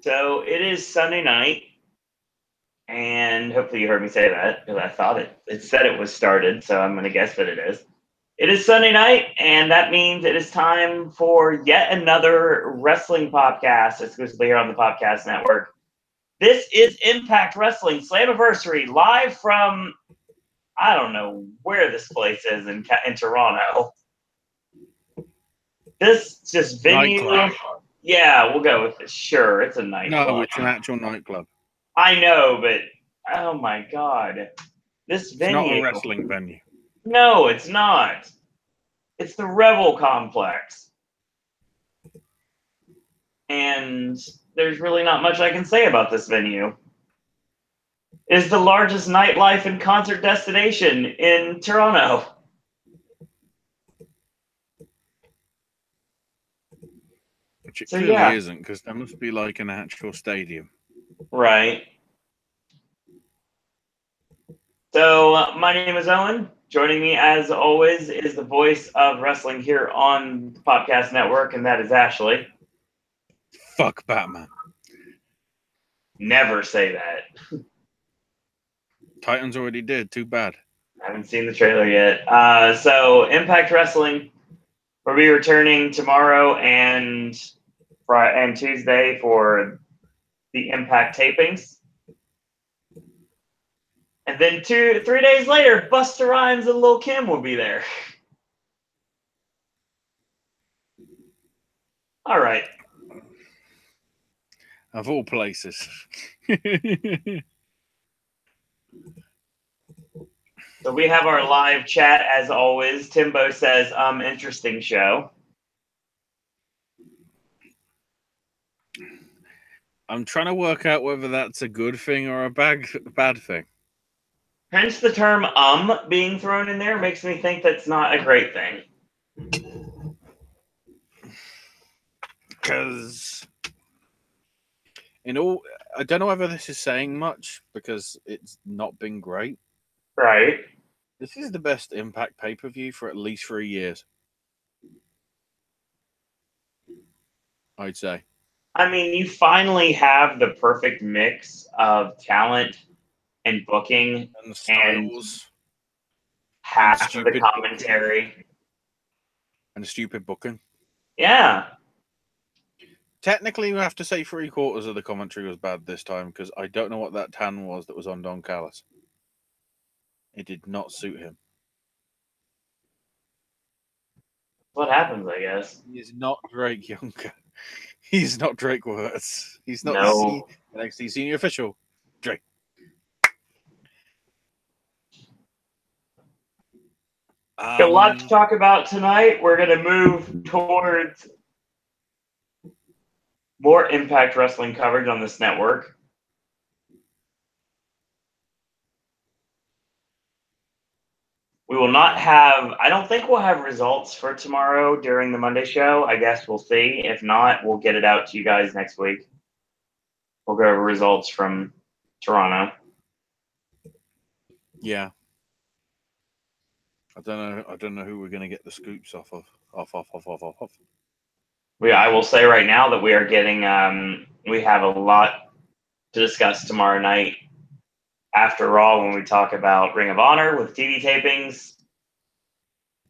So it is Sunday night, and hopefully you heard me say that because I thought it said it was started, so I'm going to guess that it is. It is Sunday night, and that means it is time for yet another wrestling podcast exclusively here on the Popcast Network. This is Impact Wrestling Slammiversary, live from, I don't know where this place is in Toronto. This just venue. Nightclub. Yeah, we'll go with it. Sure, it's a nightclub. No, it's an actual nightclub. I know, but oh my god. This venue. It's not a wrestling venue. No, it's not. It's the Rebel Complex. And there's really not much I can say about this venue. It is the largest nightlife and concert destination in Toronto. Which it clearly isn't, because there must be like an actual stadium. Right. So, my name is Owen. Joining me, as always, is the voice of wrestling here on the Popcast Network, and that is Ashley. Fuck Batman. Never say that. Titans already did. Too bad. I haven't seen the trailer yet. So, Impact Wrestling will be returning tomorrow and Tuesday for the Impact tapings. And then 3 days later, Busta Rhymes and Lil' Kim will be there. All right. Of all places. So we have our live chat as always. Timbo says, interesting show. I'm trying to work out whether that's a good thing or a bad thing. Hence the term being thrown in there makes me think that's not a great thing. Because I don't know whether this is saying much because it's not been great. Right. This is the best Impact pay-per-view for at least 3 years. I'd say. I mean, you finally have the perfect mix of talent and booking and the styles, and half of the commentary. Booking. And the stupid booking. Yeah. Technically, we have to say 3/4 of the commentary was bad this time because I don't know what that tan was that was on Don Callis. It did not suit him. What happens, I guess? He's not Drake Younger. He's not Drake Wirtz. He's not the NXT senior official. Drake. Got a lot to talk about tonight. We're going to move towards more Impact Wrestling coverage on this network. We will not have, I don't think we'll have results for tomorrow during the Monday show. I guess we'll see. If not, we'll get it out to you guys next week. We'll go over results from Toronto. Yeah. I don't know who we're going to get the scoops off of. Yeah, I will say right now that we are getting, we have a lot to discuss tomorrow night after Raw when we talk about Ring of Honor with TV tapings.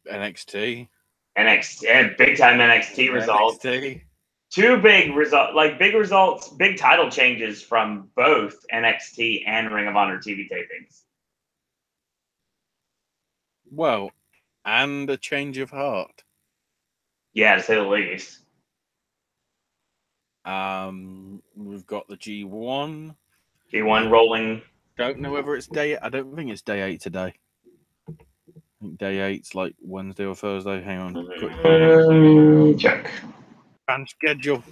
NXT, and big time NXT results. Two big results, big title changes from both NXT and Ring of Honor TV tapings. Well, and a change of heart. Yeah, to say the least. We've got the G1. G1 rolling. Don't know whether it's I don't think it's day 8 today. I think day 8's like Wednesday or Thursday. Hang on. Check. Fan schedule.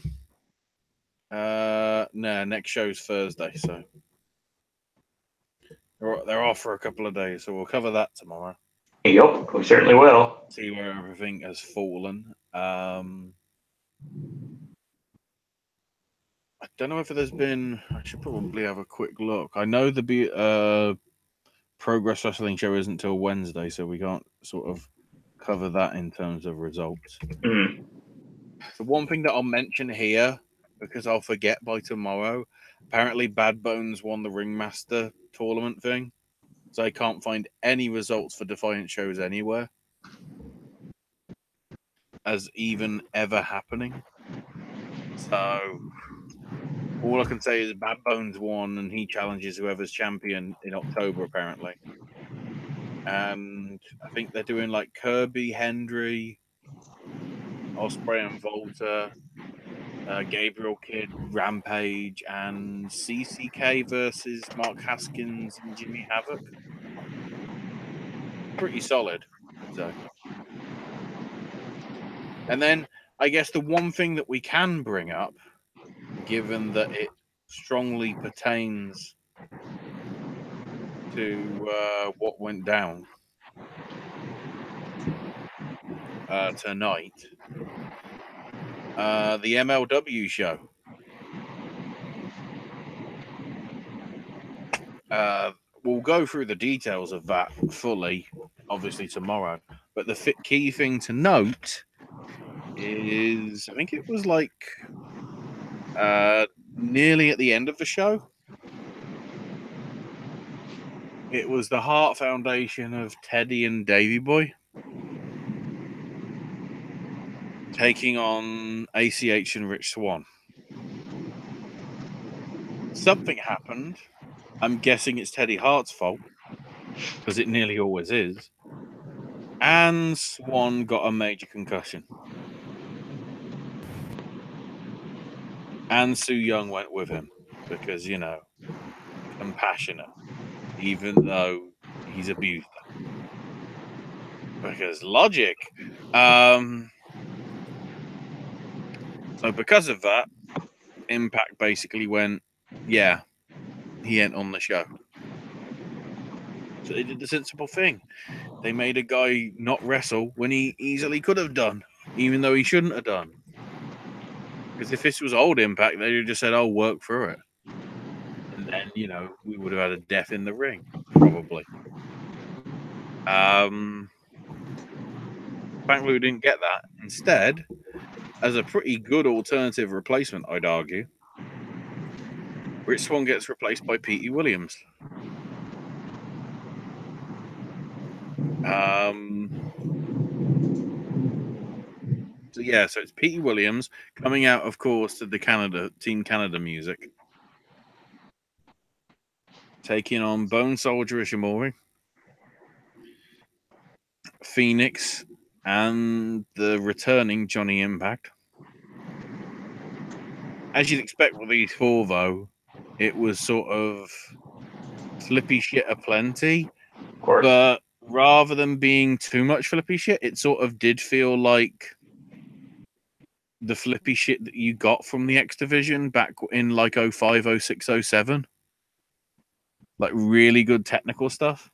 No, next show's Thursday, so they're off for a couple of days, so we'll cover that tomorrow. Yep, we certainly will. See where everything has fallen. I don't know if there's been. I should probably have a quick look. I know the Progress Wrestling show isn't till Wednesday, so we can't sort of cover that in terms of results. Mm. The one thing that I'll mention here because I'll forget by tomorrow. Apparently, Bad Bones won the Ringmaster tournament thing, so I can't find any results for Defiant shows anywhere as even ever happening. So all I can say is Bad Bones won, and he challenges whoever's champion in October, apparently. And I think they're doing like Kirby, Hendry, Osprey, and Volta, Gabriel Kidd, Rampage, and CCK versus Mark Haskins and Jimmy Havoc. Pretty solid, I'd say. And then I guess the one thing that we can bring up, given that it strongly pertains to what went down tonight, the MLW show. We'll go through the details of that fully, obviously, tomorrow. But the key thing to note is, I think it was like nearly at the end of the show. It was the Heart Foundation of Teddy and Davy Boy taking on ACH and Rich Swann. Something happened. I'm guessing it's Teddy Hart's fault, because it nearly always is. And Swann got a major concussion. And Su Young went with him because, you know, compassionate, even though he's abused her. Because logic. So because of that, Impact basically went, yeah, he ain't on the show. So they did the sensible thing. They made a guy not wrestle when he easily could have done, even though he shouldn't have done. Because if this was old Impact, they'd have just said, "Oh, work through it," and then we would have had a death in the ring, probably. Thankfully, we didn't get that. Instead, as a pretty good alternative replacement, I'd argue, Rich Swann gets replaced by Petey Williams. So it's Petey Williams coming out, of course, to the Team Canada music, taking on Bone Soldier Ishimori, Phoenix, and the returning Johnny Impact. As you'd expect with these four, though, it was sort of flippy shit aplenty. Of course. But rather than being too much flippy shit, it sort of did feel like the flippy shit that you got from the X Division back in like 05, 06, 07. Like really good technical stuff.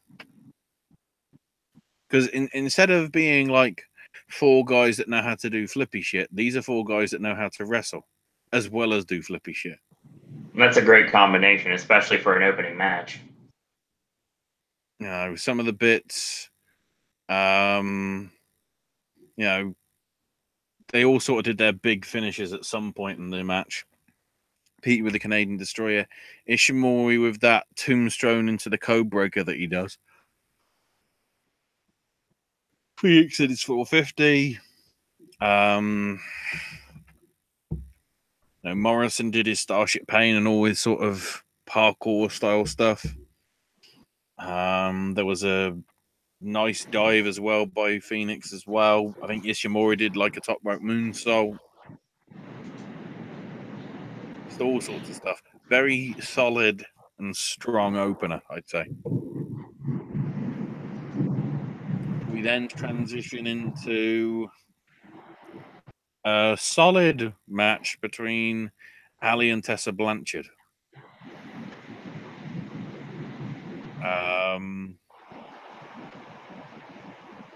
Because instead of being like four guys that know how to do flippy shit, these are four guys that know how to wrestle as well as do flippy shit. That's a great combination, especially for an opening match. Some of the bits, they all sort of did their big finishes at some point in the match. Pete with the Canadian Destroyer, Ishimori with that tombstone into the code breaker that he does. Phoenix at his 450. Morrison did his Starship Pain and all his sort of parkour style stuff. There was a nice dive as well by Phoenix as well. I think Ishimori did like a top rope moonsault. Just all sorts of stuff. Very solid and strong opener, I'd say. We then transition into a solid match between Ali and Tessa Blanchard.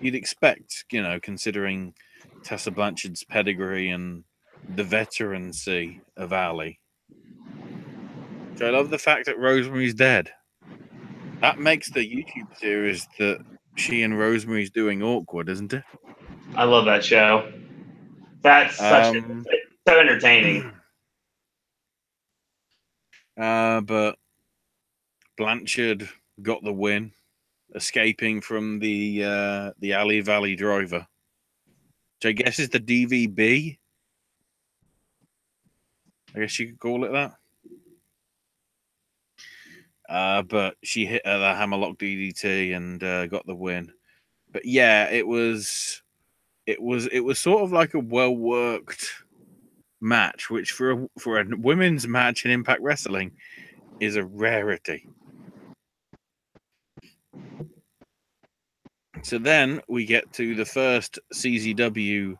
You'd expect, considering Tessa Blanchard's pedigree and the veterancy of Ali. So I love the fact that Rosemary's dead. That makes the YouTube series that she and Rosemary's doing awkward, isn't it? I love that show. That's so entertaining. But Blanchard got the win, escaping from the Alley Valley driver, which I guess is the DVB. I guess you could call it that. But she hit the hammerlock DDT and got the win. But yeah, it was sort of like a well worked match, which for a women's match in Impact Wrestling is a rarity. So then we get to the first CZW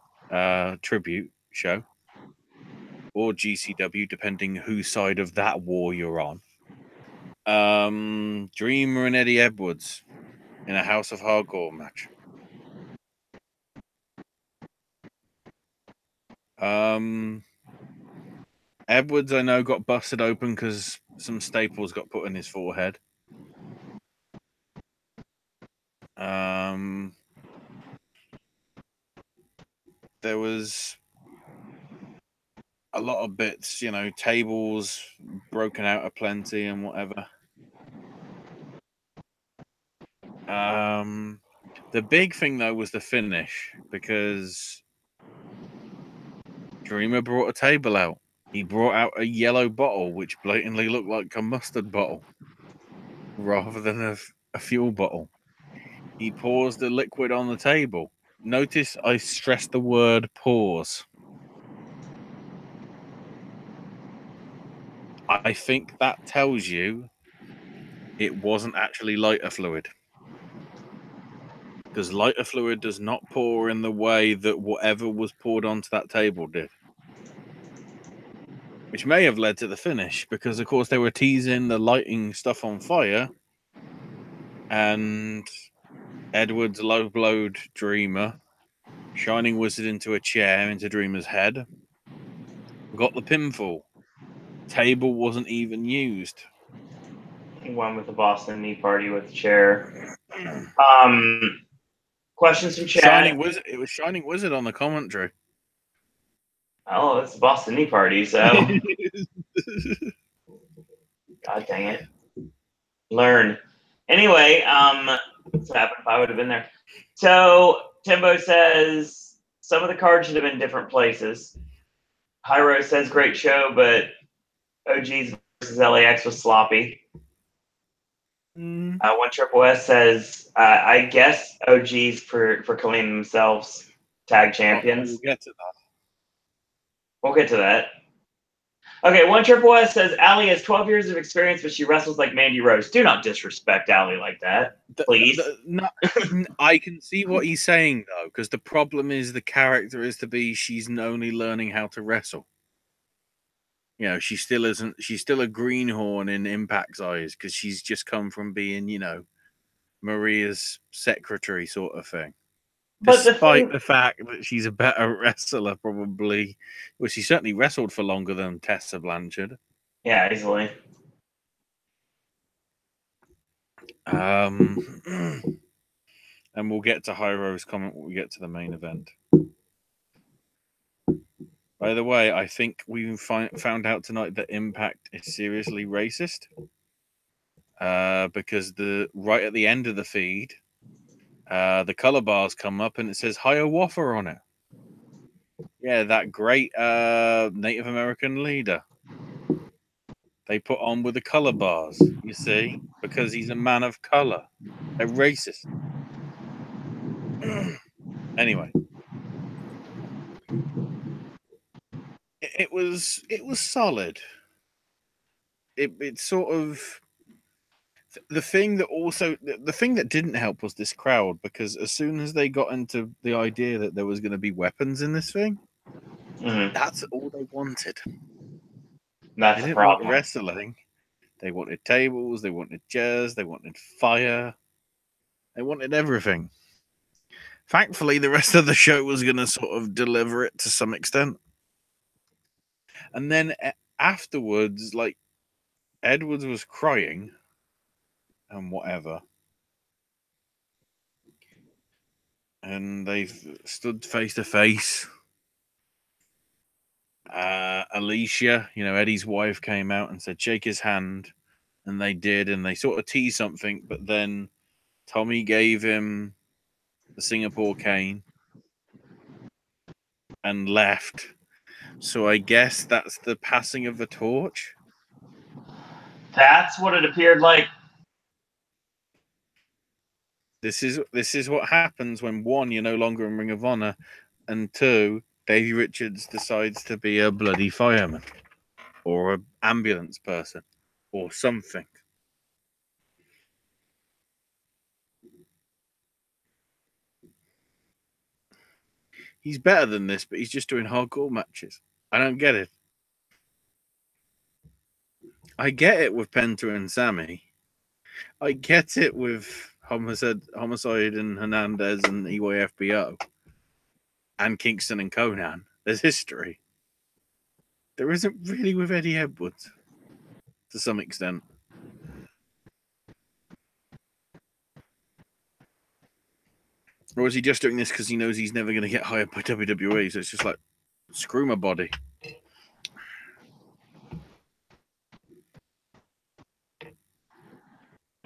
tribute show, or GCW, depending whose side of that war you're on. Dreamer and Eddie Edwards in a House of Hardcore match. Edwards, I know, got busted open because some staples got put in his forehead. There was a lot of bits, tables broken out aplenty and whatever. The big thing though was the finish, because Dreamer brought a table out. He brought out a yellow bottle which blatantly looked like a mustard bottle rather than a fuel bottle. He pours the liquid on the table. Notice I stressed the word pause. I think that tells you it wasn't actually lighter fluid. Because lighter fluid does not pour in the way that whatever was poured onto that table did. Which may have led to the finish, because of course they were teasing the lighting stuff on fire, and Edwards low blowed Dreamer, Shining Wizard into a chair into Dreamer's head, got the pinfall. Table wasn't even used. One with the Boston Knee Party with the chair. Questions from chat. Shining Wizard. It was Shining Wizard on the commentary. Oh, it's the Boston Knee Party, so God dang it. Learn. Anyway, what's happened if I would have been there? So Timbo says some of the cards should have been different places. Hyro says great show, but OGs versus LAX was sloppy. One Triple S says I guess OGs for claiming themselves tag champions. We'll get to that. We'll get to that. Okay, One Triple S says Allie has 12 years of experience, but she wrestles like Mandy Rose. Do not disrespect Allie like that, please. I can see what he's saying though, because the problem is the character is to be she's only learning how to wrestle. She still isn't. She's still a greenhorn in Impact's eyes because she's just come from being, Maria's secretary sort of thing. But despite the fact that she's a better wrestler, probably. Well, she certainly wrestled for longer than Tessa Blanchard. Yeah, easily. And we'll get to Hyro's comment when we get to the main event. By the way, I think we found out tonight that Impact is seriously racist. Because right at the end of the feed, the color bars come up and it says Hiawatha on it. Yeah, that great Native American leader. They put on with the color bars, you see, because he's a man of color. They're racist. Anyway, it was solid. It sort of the thing that didn't help was this crowd, because as soon as they got into the idea that there was going to be weapons in this thing, that's all they wanted. That's they the problem. Want wrestling. They wanted tables, they wanted chairs, they wanted fire, they wanted everything. Thankfully, the rest of the show was going to sort of deliver it to some extent. And then afterwards, like, Edwards was crying and whatever. And they stood face to face. Alicia, Eddie's wife, came out and said, shake his hand. And they did, and they sort of teased something, but then Tommy gave him the Singapore cane and left. So I guess that's the passing of the torch. That's what it appeared like. This is what happens when, one, you're no longer in Ring of Honor, and two, Davey Richards decides to be a bloody fireman or an ambulance person or something. He's better than this, but he's just doing hardcore matches. I don't get it. I get it with Penta and Sammy. I get it with Homicide and Hernandez and EYFBO and Kingston and Conan. There's history. There isn't really with Eddie Edwards to some extent. Or is he just doing this because he knows he's never going to get hired by WWE? So it's just like, screw my body.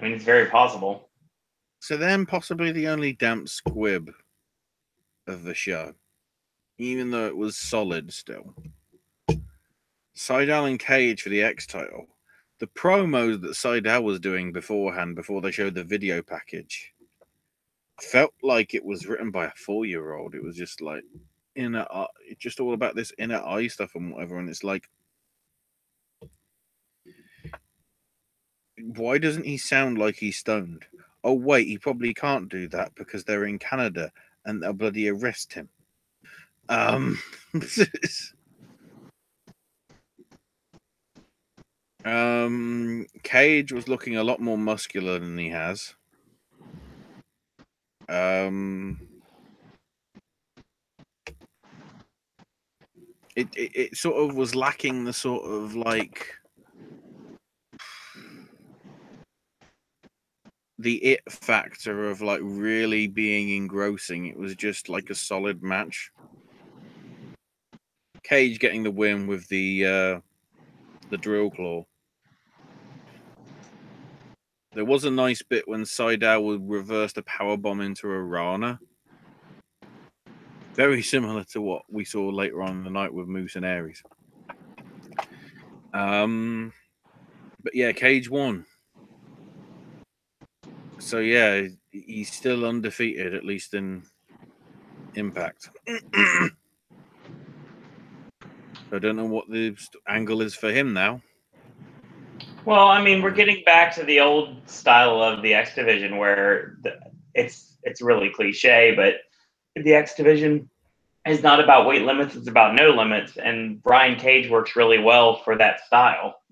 I mean, it's very possible. So then possibly the only damp squib of the show, even though it was solid still. Seidel and Cage for the X title. The promos that Seidel was doing beforehand, before they showed the video package, felt like it was written by a 4-year-old. It was just like just all about this inner eye stuff and whatever. And it's like, why doesn't he sound like he's stoned? Oh wait, he probably can't do that because they're in Canada and they'll bloody arrest him. Cage was looking a lot more muscular than he has. It sort of was lacking the sort of like the it factor of like really being engrossing. It was just like a solid match. Cage getting the win with the drill claw. There was a nice bit when Seidel would reverse the powerbomb into a Rana. Very similar to what we saw later on in the night with Moose and Aries. But yeah, Cage won. So yeah, he's still undefeated, at least in Impact. I don't know what the angle is for him now. Well, I mean, we're getting back to the old style of the X Division where it's really cliche, but the X Division is not about weight limits, it's about no limits, and Brian Cage works really well for that style.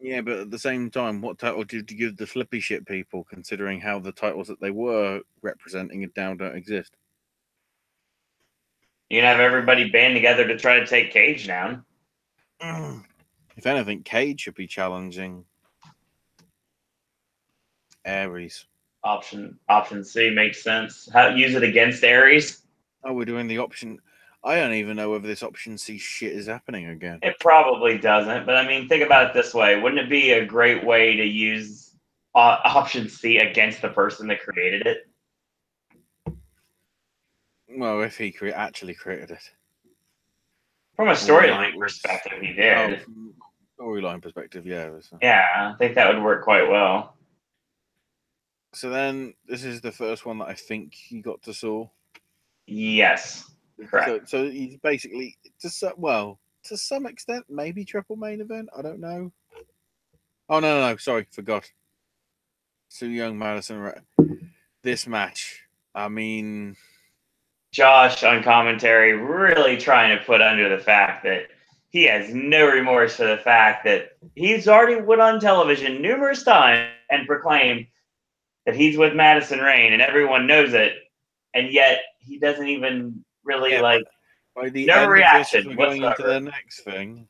Yeah, but at the same time, what title did you give the flippy shit people, considering how the titles that they were representing it now don't exist? You can have everybody band together to try to take Cage down. If anything, Cage should be challenging Aries. Option C makes sense. How use it against Aries? Oh, we're doing the option. I don't even know whether this option C shit is happening again. It probably doesn't, but I mean, think about it this way. Wouldn't it be a great way to use option C against the person that created it? Well, if he actually created it. From a storyline perspective, he did. From storyline perspective, yeah. Yeah, I think that would work quite well. So then, this is the first one that I think you got to saw. Yes, correct. So he's basically to some extent, maybe triple main event. I don't know. Oh no, sorry, forgot. Su Young, Madison. This match, I mean, Josh on commentary really trying to put under the fact that he has no remorse for the fact that he's already went on television numerous times and proclaimed that he's with Madison Rayne, and everyone knows it, and yet he doesn't even really by the no end reaction of this, we're going into whatsoever. the next thing.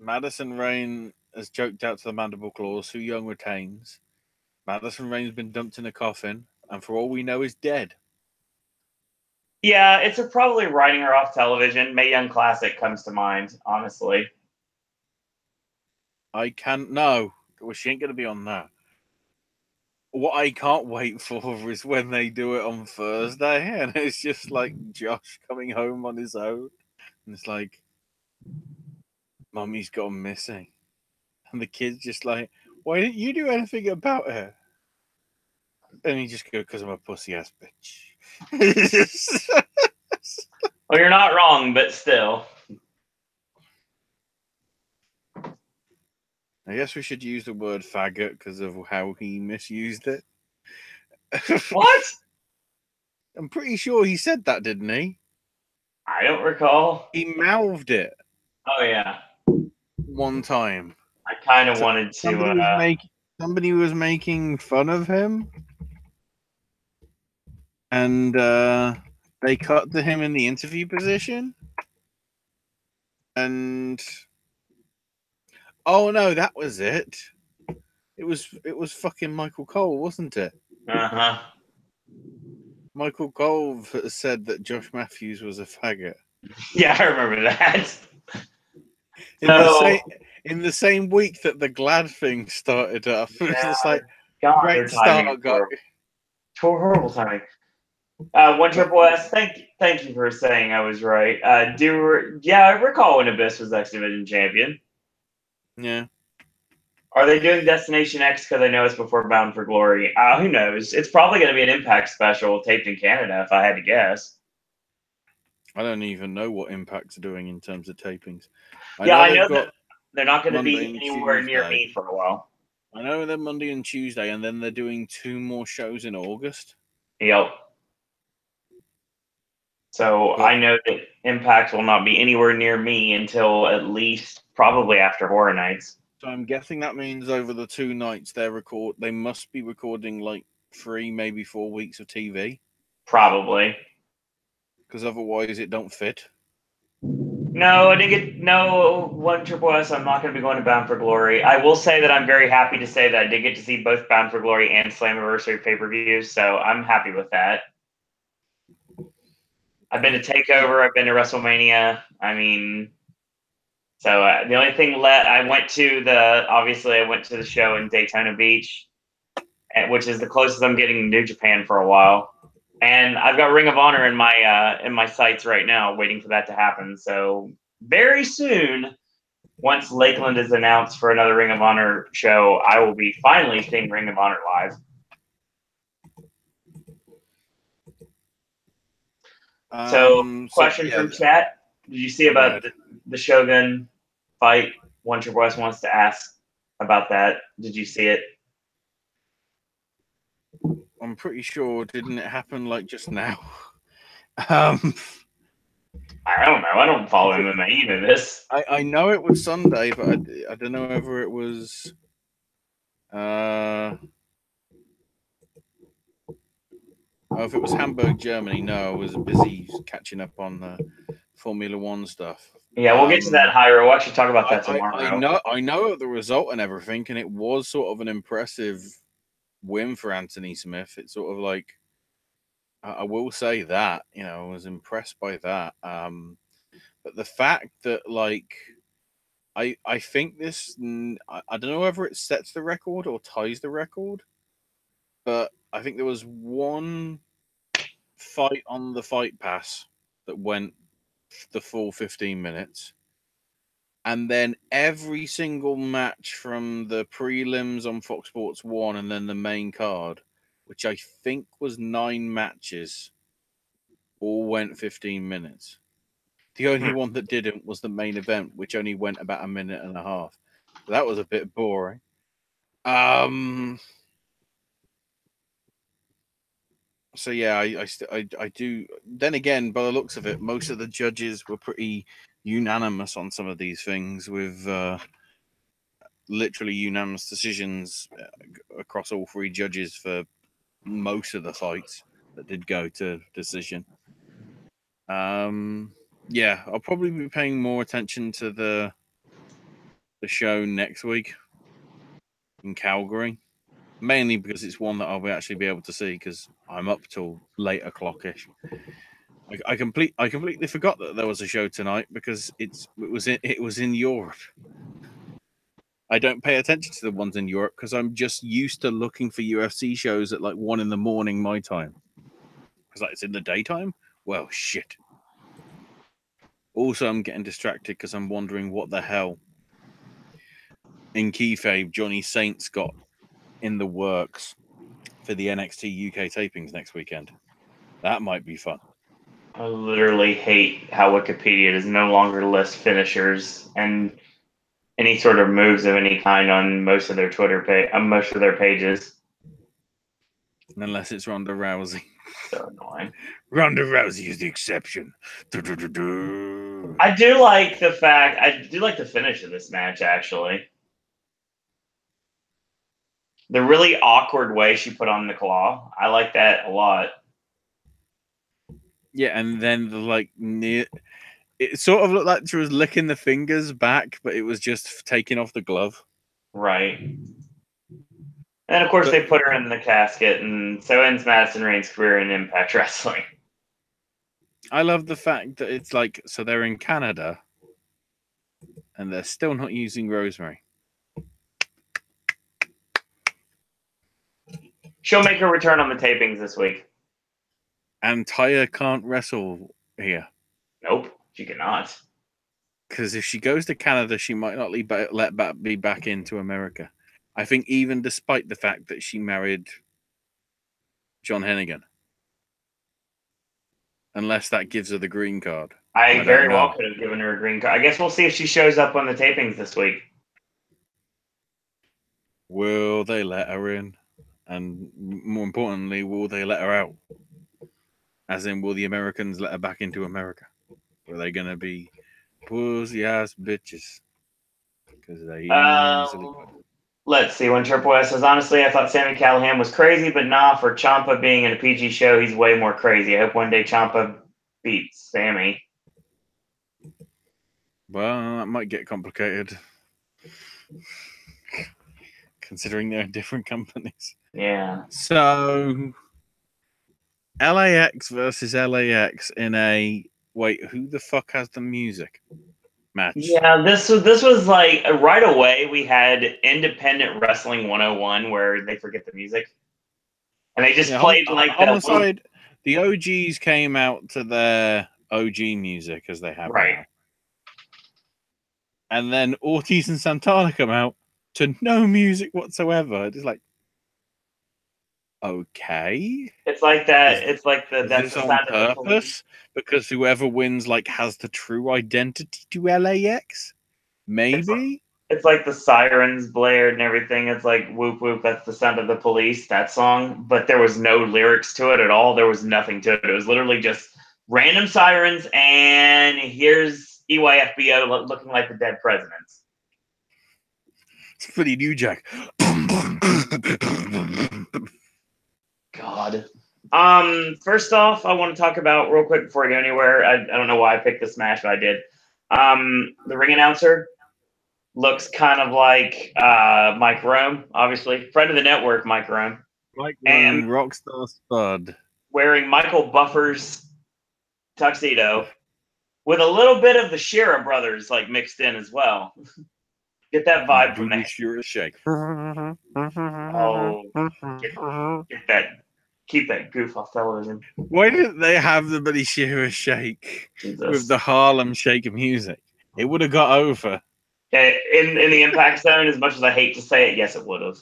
Madison Rayne has choked out to the mandible claw. Su Young retains. Madison Rayne's been dumped in a coffin, and for all we know, is dead. Yeah, it's probably writing her off television. Mae Young Classic comes to mind, honestly. I can't. No, well, she ain't gonna be on that. What I can't wait for is when they do it on Thursday, and it's just like Josh coming home on his own, and it's like, Mummy's gone missing, and the kid's just like, "Why didn't you do anything about her?" And he just goes, "Because I'm a pussy ass bitch." Well, you're not wrong, but still. I guess we should use the word faggot because of how he misused it. What? I'm pretty sure he said that, didn't he? I don't recall. He mouthed it Oh yeah, one time. I kind of So wanted to. somebody was making fun of him, and they cut to him in the interview position, and oh no, that was it. It was fucking Michael Cole, wasn't it? Uh-huh. Michael Cole said that Josh Matthews was a faggot. Yeah, I remember that. In the same week that the Glad thing started up, it's just like God, great their timing start, guy. horrible timing. One Triple S, thank you for saying I was right. I recall when Abyss was X Division champion. Yeah. Are they doing Destination X because I know it's before Bound for Glory? Who knows? It's probably going to be an Impact special taped in Canada, if I had to guess. I don't even know what Impact's doing in terms of tapings. I know that they're not going to be anywhere Tuesday. near me for a while. I know they're Monday and Tuesday, and then they're doing 2 more shows in August. Yep. So I know that Impact will not be anywhere near me until at least probably after Horror Nights. So I'm guessing that means over the 2 nights they must be recording like 3, maybe 4 weeks of TV. Probably. Because otherwise it don't fit. No, I didn't get One Triple S. I'm not going to be going to Bound for Glory. I will say that I'm very happy to say that I did get to see both Bound for Glory and Slammiversary pay-per-views, so I'm happy with that. I've been to TakeOver. I've been to WrestleMania. I mean, so the only thing I went to the show in Daytona Beach, which is the closest I'm getting to New Japan for a while. And I've got Ring of Honor in my sights right now, waiting for that to happen. So very soon, once Lakeland is announced for another Ring of Honor show, I will be finally seeing Ring of Honor live. Question from chat: did you see about the Shogun fight? One Triple S wants to ask about that. Did you see it? I'm pretty sure, didn't it happen like just now? I don't know. I don't follow MMA either. I know it was Sunday, but I don't know whether it was. If it was Hamburg, Germany, no, I was busy catching up on the Formula One stuff. Yeah, we'll get to that, Hyro. We'll actually talk about that tomorrow. I know the result and everything, and it was sort of an impressive win for Anthony Smith. It's sort of like, I will say that, I was impressed by that. But the fact that, like, I think this, I don't know whether it sets the record or ties the record, but I think there was one fight on the Fight Pass that went the full 15 minutes. And then every single match from the prelims on Fox Sports 1 and then the main card, which I think was 9 matches, all went 15 minutes. The only one that didn't was the main event, which only went about a minute and a half. That was a bit boring. So yeah, I do. Then again, by the looks of it, most of the judges were pretty unanimous on some of these things, with literally unanimous decisions across all 3 judges for most of the fights that did go to decision. Yeah, I'll probably be paying more attention to the show next week in Calgary, mainly because it's one that I'll actually be able to see because I'm up till late o'clockish. I completely forgot that there was a show tonight because it was in Europe. I don't pay attention to the ones in Europe because I'm just used to looking for UFC shows at like 1 a.m. my time. Because like it's in the daytime. Well, shit. Also, I'm getting distracted because I'm wondering what the hell in kayfabe Johnny Saint's got in the works for the NXT UK tapings next weekend. That might be fun. I literally hate how Wikipedia does no longer list finishers and any sort of moves of any kind on most of their most of their pages. Unless it's Ronda Rousey. So annoying. Ronda Rousey is the exception. I do like the finish of this match, actually. The really awkward way she put on the claw. I like that a lot. Yeah, and then it sort of looked like she was licking the fingers back, but it was just taking off the glove. Right. And of course, they put her in the casket, and so ends Madison Rain's career in Impact Wrestling. I love the fact that it's like, so they're in Canada, and they're still not using Rosemary. She'll make her return on the tapings this week. And Taya can't wrestle here. Nope, she cannot. Because if she goes to Canada, she might not be back into America. I think even despite the fact that she married John Hennigan. Unless that gives her the green card. I very well could have given her a green card. I guess we'll see if she shows up on the tapings this week. Will they let her in? And more importantly, will they let her out? As in, will the Americans let her back into America? Or are they going to be pussy ass bitches? Because they easily. Let's see. When Triple S says, honestly, I thought Sami Callihan was crazy, but nah, for Ciampa being in a PG show, he's way more crazy. I hope one day Ciampa beats Sami. Well, that might get complicated. Considering they're in different companies. Yeah. So, LAX versus LAX in a... Wait, who the fuck has the music? Match. Yeah, this was like right away we had Independent Wrestling 101 where they forget the music. And they just played like on the side, the OGs came out to their OG music as they have now. And then Ortiz and Santana come out to no music whatsoever. It's like, okay. It's like that. It's like that's on purpose because whoever wins like has the true identity to LAX. Maybe it's like the sirens blared and everything. It's like whoop whoop. That's the sound of the police. That song, but there was no lyrics to it at all. There was nothing to it. It was literally just random sirens, and here's EYFBO looking like the dead presidents. It's pretty New Jack. God. First off, I want to talk about real quick before I go anywhere. I don't know why I picked this match, but I did. The ring announcer looks kind of like Mike Rome, obviously. Friend of the network, Mike Rome. Mike Rome, Rockstar Spud. Wearing Michael Buffer's tuxedo with a little bit of the Shera brothers like mixed in as well. Get that vibe from the Shera shake. Oh, get that. Keep that goof off television. Why didn't they have the Buddy Shera shake with the Harlem Shake music? It would have got over. In the Impact Zone, as much as I hate to say it, yes, it would have.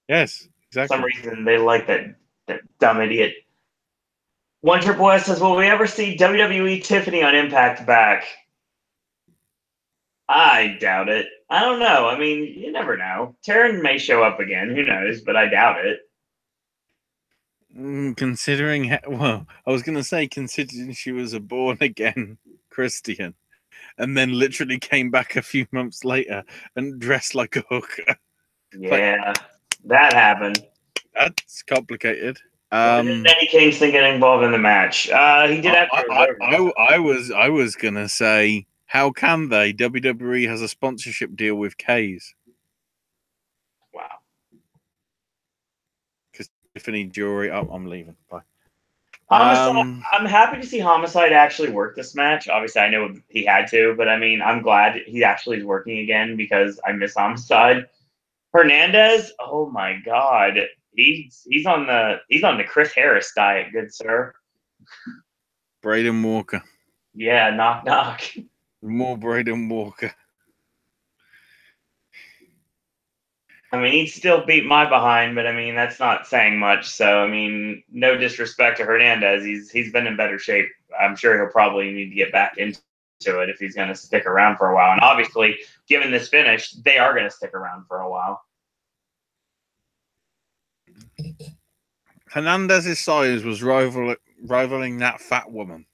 Yes, exactly. For some reason, they like that dumb idiot. One Triple S says, will we ever see WWE Tiffany on Impact back? I doubt it. I don't know. I mean, you never know. Taryn may show up again. Who knows? But I doubt it. Considering, I was going to say, considering she was a born-again Christian and then literally came back a few months later and dressed like a hooker. Yeah, that happened. That's complicated. Why did Eddie Kingston get involved in the match? He did after I was going to say, how can they? WWE has a sponsorship deal with K's. Wow. Because Tiffany Jewelry. Oh, I'm leaving. Bye. Homicide. I'm happy to see Homicide actually work this match. Obviously, I know he had to, but I mean, I'm glad he actually is working again because I miss Homicide. Hernandez, oh my God, he's on the Chris Harris diet, good sir. Braden Walker. Yeah, knock knock. More Braden Walker. I mean, he'd still beat my behind, but I mean, that's not saying much. So, I mean, no disrespect to Hernandez. He's been in better shape. I'm sure he'll probably need to get back into it if he's going to stick around for a while. And obviously, given this finish, they are going to stick around for a while. Hernandez's size was rivaling that fat woman.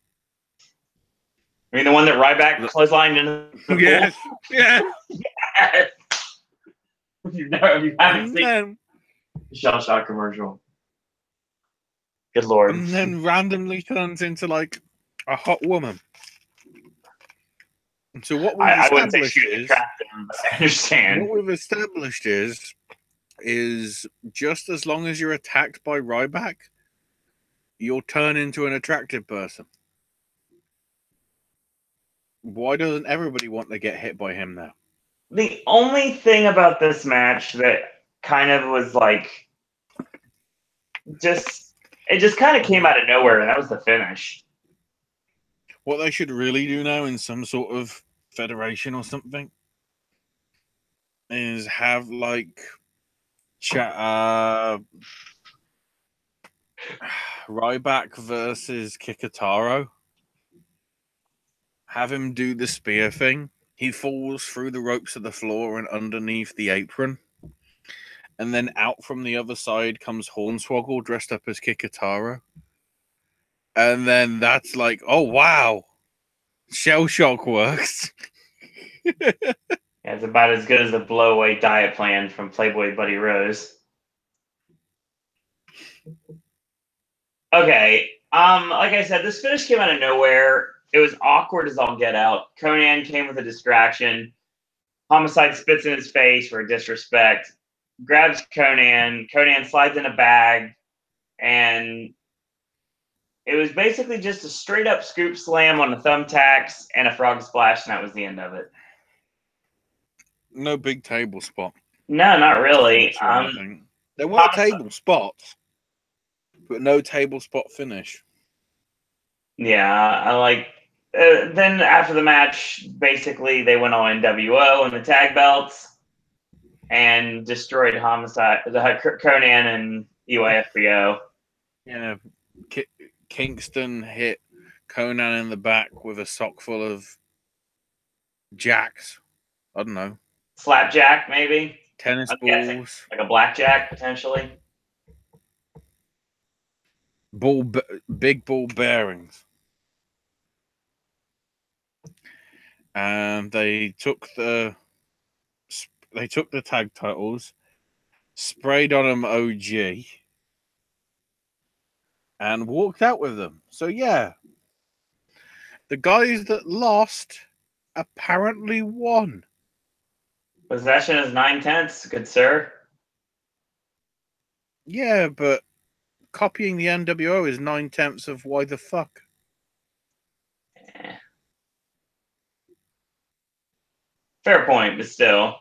I mean, the one that Ryback clotheslined in the yes. pool? Yes. Yes. If you haven't seen the Shell Shock commercial. Good Lord. And then randomly turns into like a hot woman. So what we've established is I understand. What we've established is just as long as you're attacked by Ryback, you'll turn into an attractive person. Why doesn't everybody want to get hit by him now? The only thing about this match that kind of was like it just kind of came out of nowhere, and that was the finish. What they should really do now in some sort of federation or something is have like Ryback versus Kikutaro. Have him do the spear thing. He falls through the ropes of the floor and underneath the apron. And then out from the other side comes Hornswoggle dressed up as Kikutaro. And then that's like, oh, wow. Shell Shock works. Yeah, it's about as good as the blow-away diet plan from Playboy Buddy Rose. Okay, like I said, this finish came out of nowhere. It was awkward as all get out. Conan came with a distraction. Homicide spits in his face for disrespect. Grabs Conan. Conan slides in a bag. And it was basically just a straight-up scoop slam on the thumbtacks and a frog splash, and that was the end of it. No big table spot. No, not really. There were table spots, but no table spot finish. Yeah, I like. Then after the match, basically they went on NWO and the tag belts, and destroyed Homicide, the Conan and EYFBO. Yeah, Kingston hit Conan in the back with a sock full of jacks. I don't know. Slapjack, maybe? Tennis balls. Like a blackjack, potentially. Big ball bearings. And they took the tag titles, sprayed on them OG, and walked out with them. So yeah, the guys that lost apparently won. Possession is 9/10, good sir. Yeah, but copying the NWO is 9/10 of why the fuck. Fair point, but still.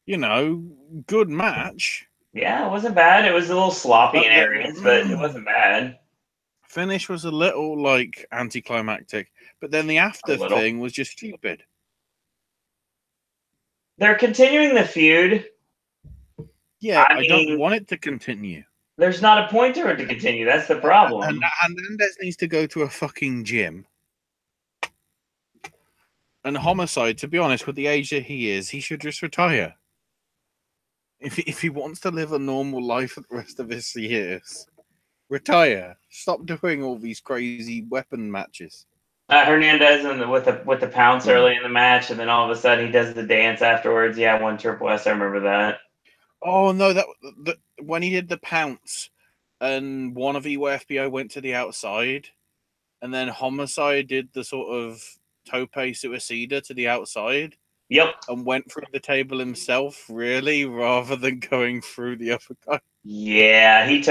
You know, good match. Yeah, it wasn't bad. It was a little sloppy in areas, but it wasn't bad. Finish was a little like anticlimactic, but then the after thing was just stupid. They're continuing the feud. Yeah, I don't want it to continue. There's not a point to it to continue. That's the problem. And Hernandez needs to go to a fucking gym. And Homicide, to be honest, with the age that he is, he should just retire. If he wants to live a normal life for the rest of his years, retire. Stop doing all these crazy weapon matches. Hernandez with the pounce early in the match, and then all of a sudden he does the dance afterwards. Yeah, one Triple S. I remember that. Oh no, that when he did the pounce, and one of EYFBO went to the outside, and then Homicide did the sort of tope suicida to the outside. Yep. and went through the table himself, really, rather than going through the other guy. Yeah, he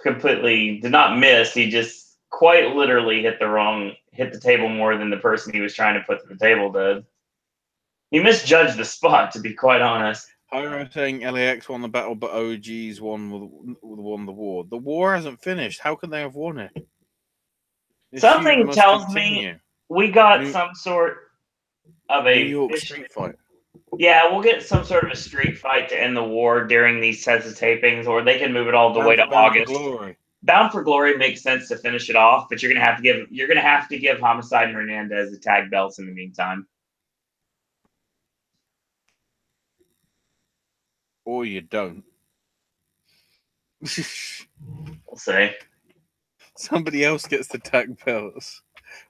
completely did not miss. He just quite literally hit the table more than the person he was trying to put to the table did. He misjudged the spot, to be quite honest. I'm saying LAX won the battle, but OGs won the war. The war hasn't finished. How can they have won it? This feud Something must tells me continue. we got some sort of New a York street fight. Yeah, we'll get some sort of a street fight to end the war during these sets of tapings, or they can move it all the way to Bound for August. Glory. Bound for Glory makes sense to finish it off, but you're gonna have to give Homicide and Hernandez the tag belts in the meantime. Or you don't. We'll see. Somebody else gets the tag belts.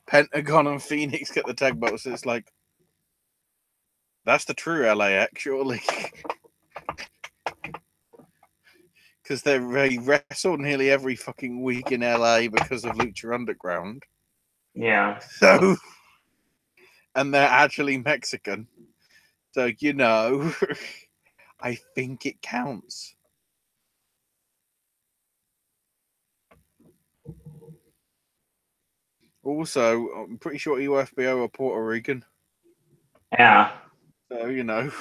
Pentagon and Phoenix get the tag belts. It's like, that's the true LAX, surely. Because they wrestle nearly every fucking week in LA because of Lucha Underground. Yeah. So, and they're actually Mexican. So, you know, I think it counts. Also, I'm pretty sure UFBO are Puerto Rican. Yeah. So, you know,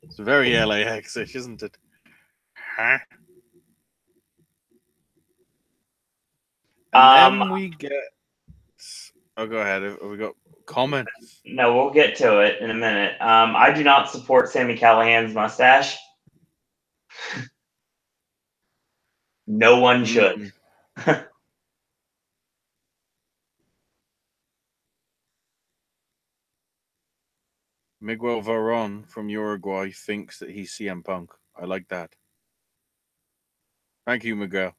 it's very LAX-ish, isn't it? Huh? And then we get... Oh, go ahead. Have we got comments? No, we'll get to it in a minute. I do not support Sami Callihan's mustache. No one should. Miguel Varón from Uruguay thinks that he's CM Punk. I like that. Thank you, Miguel.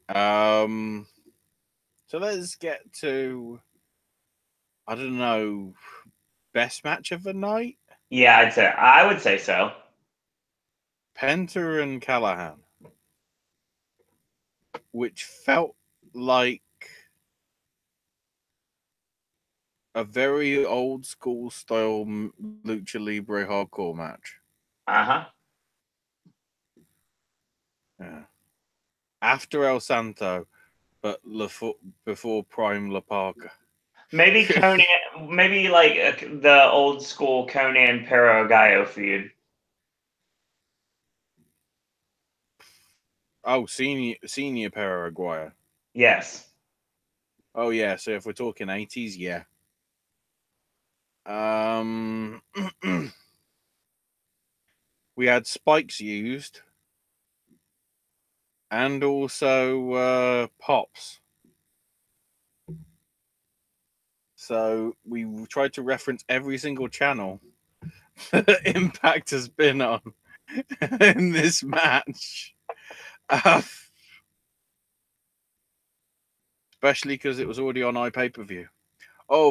So let's get to, I don't know, best match of the night? Yeah, I would say so. Penta and Callahan, which felt like a very old school style Lucha Libre hardcore match. Uh-huh. Yeah. After El Santo, but before Prime La Parka. Maybe Conan, maybe like the old school Conan Pero Gallo feud. Oh, senior Paraguayo. Yes. Oh yeah, so if we're talking 80s, yeah. We had spikes used, and also pops. So we tried to reference every single channel that Impact has been on in this match. Especially because it was already on iPay-per-view. Oh,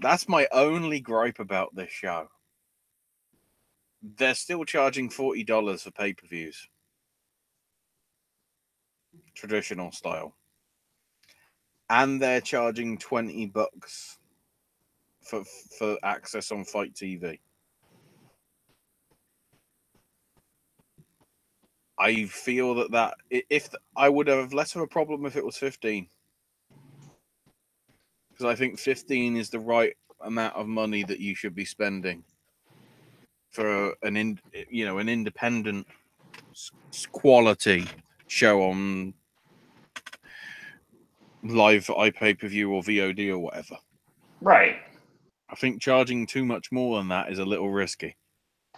that's my only gripe about this show. They're still charging $40 for pay-per-views. Traditional style. And they're charging $20 for access on Fight TV. I feel that if I would have less of a problem if it was 15, because I think 15 is the right amount of money that you should be spending for an independent quality show on live iPay-per-view or VOD or whatever. Right. I think charging too much more than that is a little risky.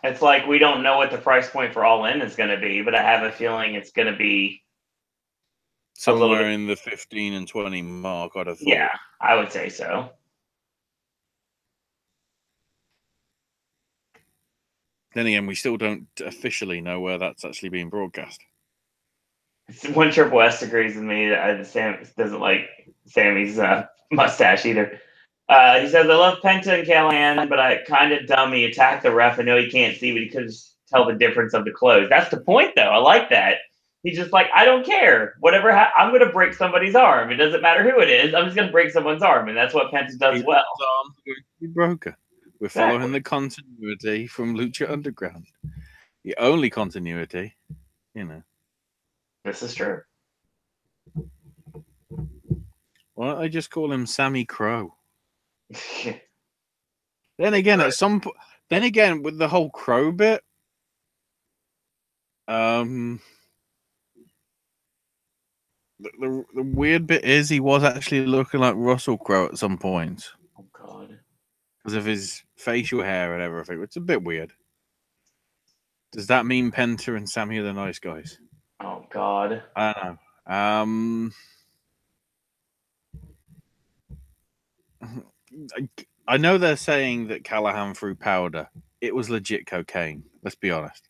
It's like we don't know what the price point for All In is going to be, but I have a feeling it's going to be somewhere in the 15 and 20 mark, I'd have thought. Yeah, I would say so. Then again, we still don't officially know where that's actually being broadcast. One Triple S agrees with me that Sam doesn't like Sammy's mustache either. He says, I love Penta and Callahan, but I kind of dumb. He attacked the ref. I know he can't see, but he could tell the difference of the clothes. That's the point, though. I like that. He's just like, I don't care. Whatever, I'm going to break somebody's arm. It doesn't matter who it is. I'm just going to break someone's arm, and that's what Penta does well. We broke her. We're following the continuity from Lucha Underground. The only continuity, you know. This is true. Why don't I just call him Sammy Crow? Then again, at some point, then again with the whole Crow bit, the weird bit is he was actually looking like Russell Crowe at some point. Oh God! Because of his facial hair and everything, which is a bit weird. Does that mean Penta and Sammy are the nice guys? Oh God! I don't know. I know they're saying that Callahan threw powder. It was legit cocaine. Let's be honest.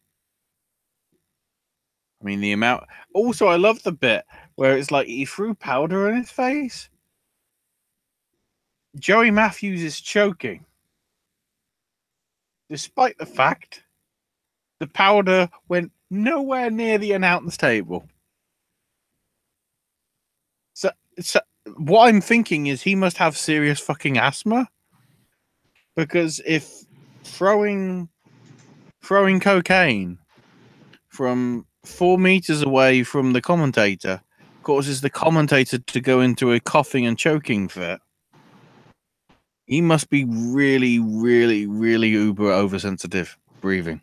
I mean, the amount. Also, I love the bit where it's like he threw powder in his face. Joey Matthews is choking, despite the fact the powder went nowhere near the announce table. So what I'm thinking is he must have serious fucking asthma, because if throwing cocaine from 4 meters away from the commentator causes the commentator to go into a coughing and choking fit, he must be really, really, really uber oversensitive breathing.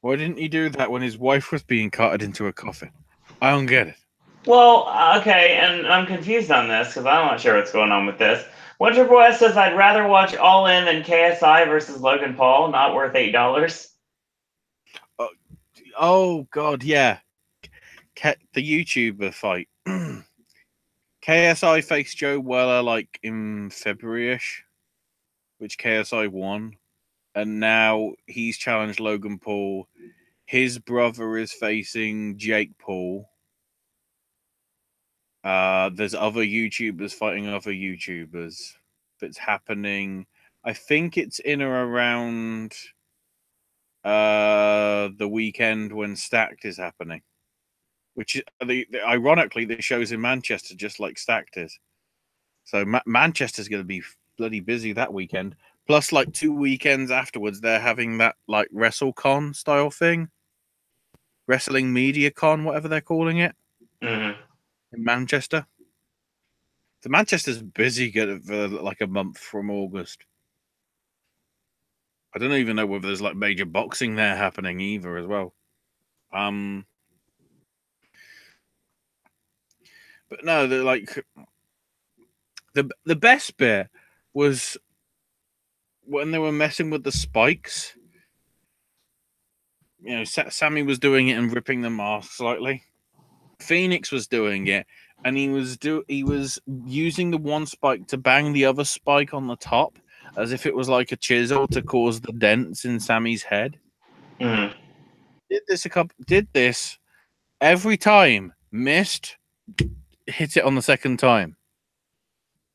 Why didn't he do that when his wife was being carted into a coffin? I don't get it. Well, okay, and I'm confused on this because I'm not sure what's going on with this. Wonder Boy says I'd rather watch All In than KSI versus Logan Paul. Not worth $8. Oh God, yeah. The YouTuber fight. KSI faced Joe Weller like in February-ish, which KSI won, and now he's challenged Logan Paul. His brother is facing Jake Paul. There's other YouTubers fighting other YouTubers. It's happening. I think it's in or around the weekend when Stacked is happening. Which ironically, the show's in Manchester, just like Stacked is. So Manchester's going to be bloody busy that weekend. Plus, like 2 weekends afterwards, they're having that like WrestleCon style thing, Wrestling Media Con, whatever they're calling it, in Manchester. So Manchester's busy for like a month from August. I don't even know whether there's like major boxing there happening either as well. But no, they're like the best bit was when they were messing with the spikes. You know, Sammy was doing it and ripping them off slightly. Phoenix was doing it, and he was using the one spike to bang the other spike on the top, as if it was like a chisel to cause the dents in Sammy's head. Did this every time, missed, hit it on the second time.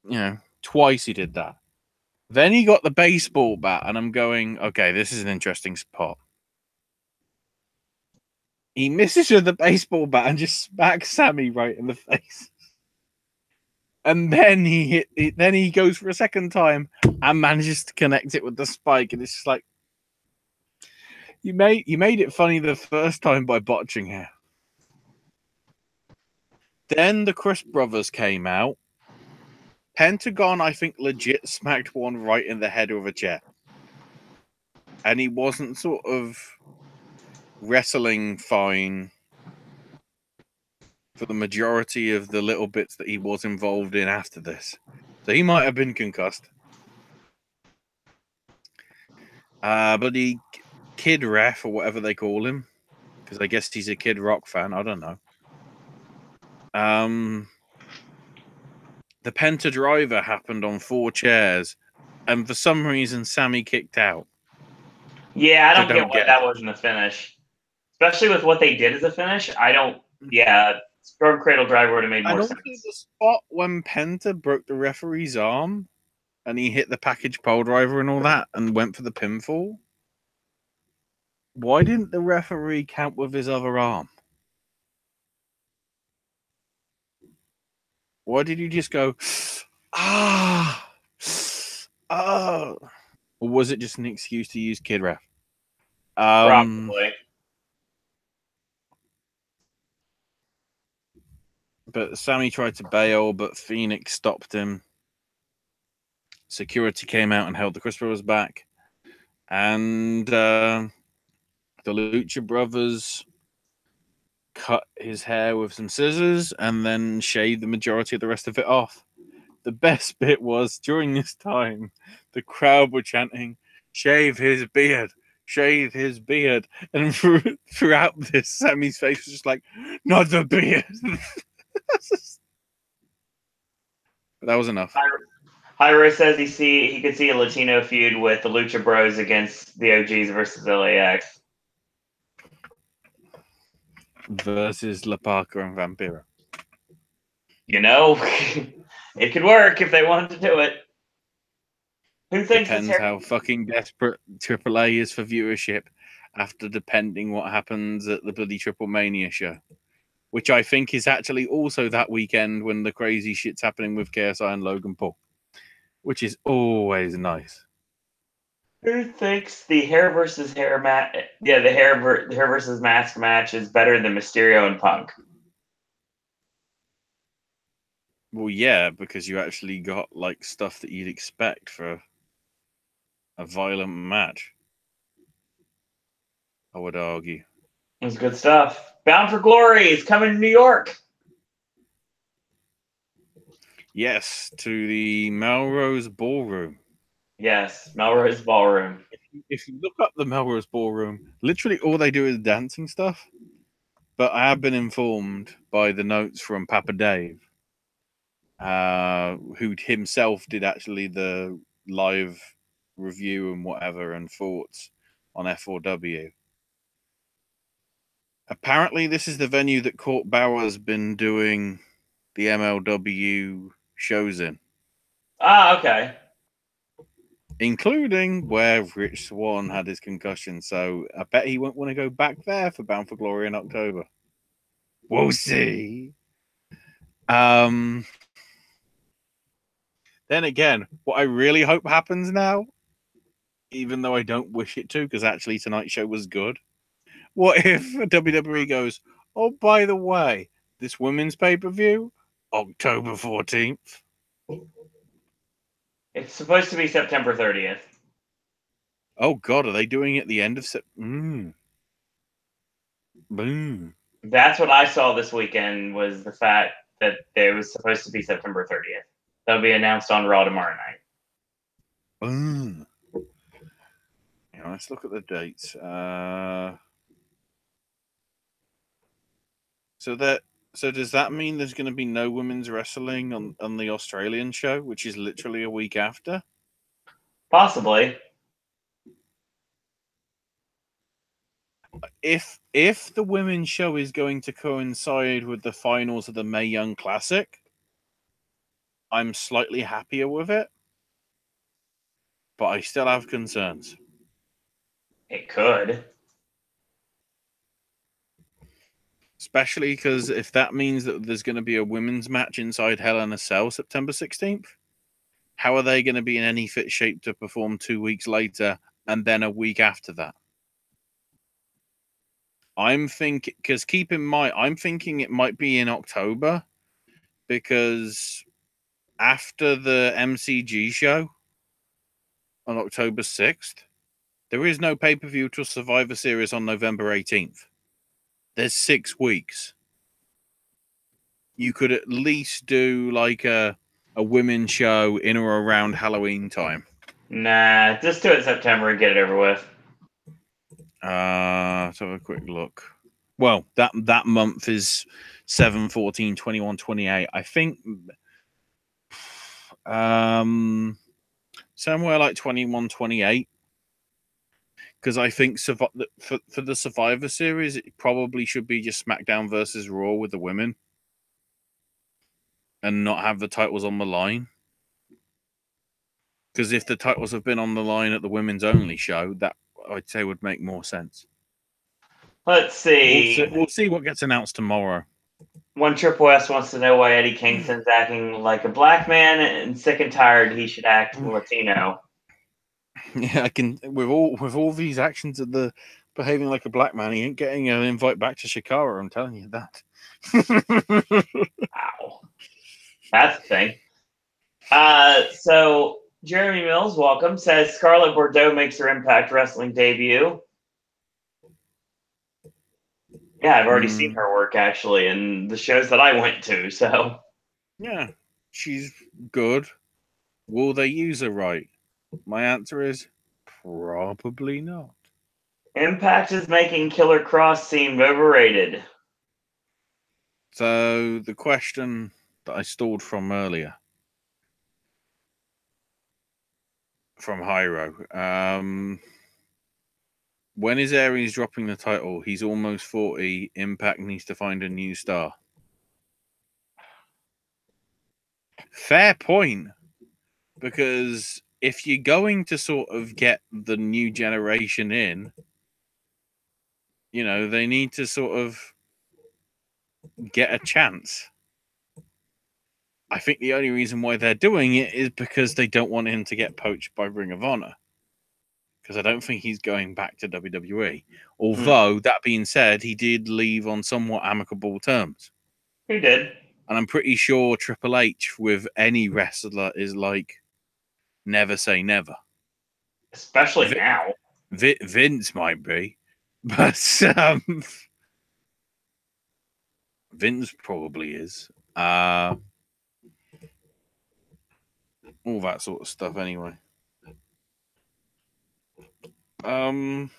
You know, twice he did that. Then he got the baseball bat, and I'm going, okay, this is an interesting spot. He misses with the baseball bat and just smacks Sammy right in the face. And then then he goes for a second time and manages to connect it with the spike, and it's just like, you made it funny the first time by botching it. Then the Chris brothers came out. Pentagon, I think, legit smacked one right in the head with a chair. And he wasn't sort of wrestling fine for the majority of the little bits that he was involved in after this. So he might have been concussed. But the Kid Ref, or whatever they call him, because I guess he's a Kid Rock fan, I don't know. The Penta Driver happened on 4 chairs, and for some reason, Sammy kicked out. Yeah, I don't get why that wasn't a finish. Especially with what they did as a finish. Strong Cradle Driver would have made more sense. And also the spot when Penta broke the referee's arm, and he hit the package pole driver and all that, and went for the pinfall. Why didn't the referee count with his other arm? Why did you just go, ah, oh? Or was it just an excuse to use Kid Ref? Probably. But Sammy tried to bail, but Phoenix stopped him. Security came out and held the Chris Brothers back. And the Lucha Brothers cut his hair with some scissors and then shaved the majority of the rest of it off. The best bit was during this time, the crowd were chanting, "Shave his beard, shave his beard." And throughout this, Sammy's face was just like, "Not the beard." That was enough. Hyro says he could see a Latino feud with the Lucha Bros against the OGs versus LAX. Versus La Parca and Vampiro. You know, it could work if they wanted to do it. Who thinks Depends how fucking desperate AAA is for viewership after depending what happens at the bloody Triple Mania show. Which I think is actually also that weekend when the crazy shit's happening with KSI and Logan Paul. Which is always nice. Who thinks the hair versus hair match? Yeah, the hair versus mask match is better than Mysterio and Punk. Well, yeah, because you actually got like stuff that you'd expect for a violent match. I would argue. It was good stuff. Bound for Glory is coming to New York. Yes, to the Melrose Ballroom. Yes, Melrose Ballroom. If you look up the Melrose Ballroom, literally all they do is dancing stuff. But I have been informed by the notes from Papa Dave, who himself did actually the live review and whatever and thoughts on F4W. Apparently, this is the venue that Court Bauer's been doing the MLW shows in. Ah, okay. Including where Rich Swann had his concussion. So I bet he won't want to go back there for Bound for Glory in October. We'll see. Then again, what I really hope happens now, even though I don't wish it to, because actually tonight's show was good. What if WWE goes, oh, by the way, this women's pay-per-view, October 14th? It's supposed to be September 30th. Oh, God, are they doing it at the end of September? Boom. That's what I saw this weekend was the fact that it was supposed to be September 30th. That'll be announced on Raw tomorrow night. Boom. Yeah, let's look at the dates. So does that mean there's going to be no women's wrestling on the Australian show, which is literally a week after? Possibly. If the women's show is going to coincide with the finals of the Mae Young Classic, I'm slightly happier with it, but I still have concerns. It could. Especially because if that means that there's going to be a women's match inside Hell in a Cell September 16th, how are they going to be in any fit shape to perform 2 weeks later and then a week after that? I'm thinking, because keep in mind, I'm thinking it might be in October because after the MCG show on October 6th, there is no pay-per-view till Survivor Series on November 18th. There's 6 weeks. You could at least do like a women's show in or around Halloween time. Nah, just do it in September and get it over with. Let's have a quick look. Well, that month is 7, 14, 21, 28. I think somewhere like 21, 28. Because I think for the Survivor Series, it probably should be just SmackDown versus Raw with the women. And not have the titles on the line. Because if the titles have been on the line at the women's only show, that I'd say would make more sense. Let's see. We'll see what gets announced tomorrow. One Triple S wants to know why Eddie Kingston's acting like a black man and sick and tired he should act Latino. Yeah, I can. With all these actions of the behaving like a black man, he ain't getting an invite back to Shikara. I'm telling you that. Wow, that's the thing. So Jeremy Mills, welcome, says Scarlett Bordeaux makes her Impact Wrestling debut. Yeah, I've already seen her work actually in the shows that I went to. So yeah, she's good. Will they use her right? My answer is probably not. Impact is making Killer Cross seem overrated. So the question that I stalled from earlier from Hyro, when is Aries dropping the title? He's almost 40. Impact needs to find a new star. Fair point. Because if you're going to sort of get the new generation in, they need to sort of get a chance. I think the only reason why they're doing it is because they don't want him to get poached by Ring of Honor. Because I don't think he's going back to WWE. Although, that being said, he did leave on somewhat amicable terms. He did. And I'm pretty sure Triple H with any wrestler is like, never say never. Especially now. Vince might be. But Vince probably is. All that sort of stuff anyway. And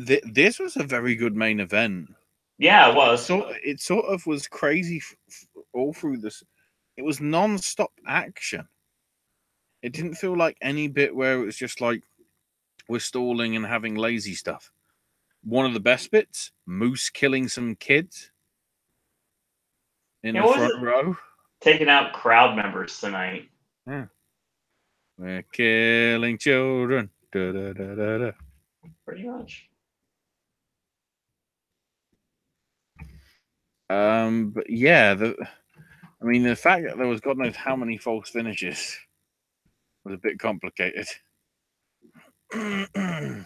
this was a very good main event. Yeah, it was. It sort of was crazy all through this. It was non-stop action. It didn't feel like any bit where it was just like we're stalling and having lazy stuff. One of the best bits, Moose killing some kids in the front row. Taking out crowd members tonight. Yeah. We're killing children. Da, da, da, da, da. Pretty much. But yeah, the fact that there was God knows how many false finishes was a bit complicated. I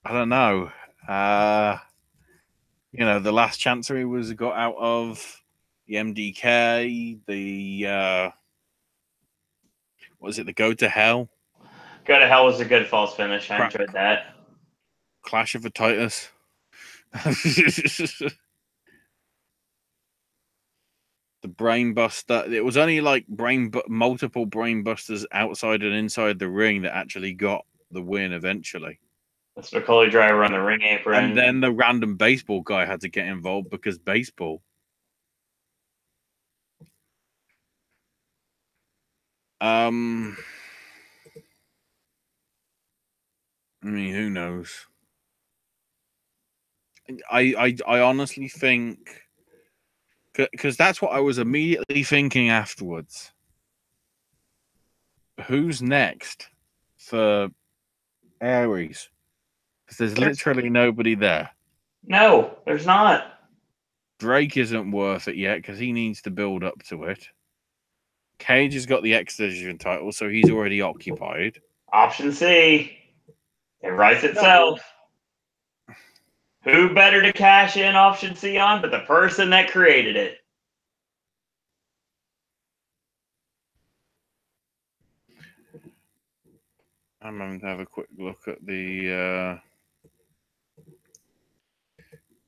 don't know. The last chancery was got out of the MDK, the what was it, the Go to Hell? Go to Hell was a good false finish. I enjoyed that. Clash of the Titus. The brain buster. It was only like multiple brain busters outside and inside the ring that actually got the win eventually. The Spicoli driver on the ring apron. And then the random baseball guy had to get involved because baseball. Who knows? I honestly think, because that's what I was immediately thinking afterwards. Who's next for Aries? Because there's literally nobody there. No, there's not. Drake isn't worth it yet because he needs to build up to it. Cage has got the X Division title, so he's already occupied. Option C. It writes itself. No. Who better to cash in Option C on but the person that created it? I'm going to have a quick look at the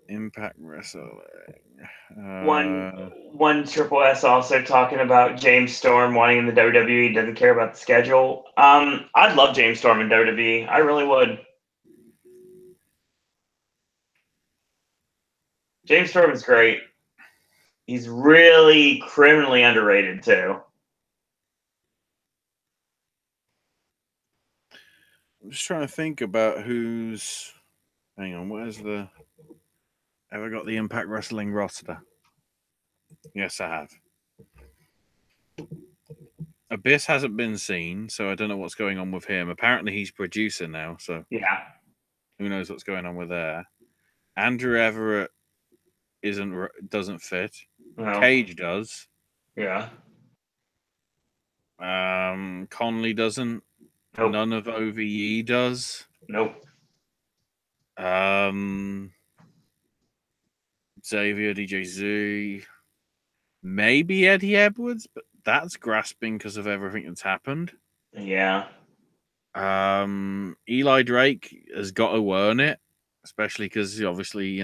Impact Wrestling. One Triple S also talking about James Storm wanting in the WWE, doesn't care about the schedule. I'd love James Storm in WWE. I really would. James Storm is great. He's really criminally underrated too. I'm just trying to think about who's. Hang on, where's the? Have I got the Impact Wrestling roster? Yes, I have. Abyss hasn't been seen, so I don't know what's going on with him. Apparently, he's producer now, so Yeah. who knows what's going on with there. Andrew Everett doesn't fit. No. Cage does. Yeah. Conley doesn't. Nope. None of OVE does. Nope. Xavier DJZ. Maybe Eddie Edwards, but that's grasping because of everything that's happened. Yeah. Eli Drake has got to earn it, especially because obviously,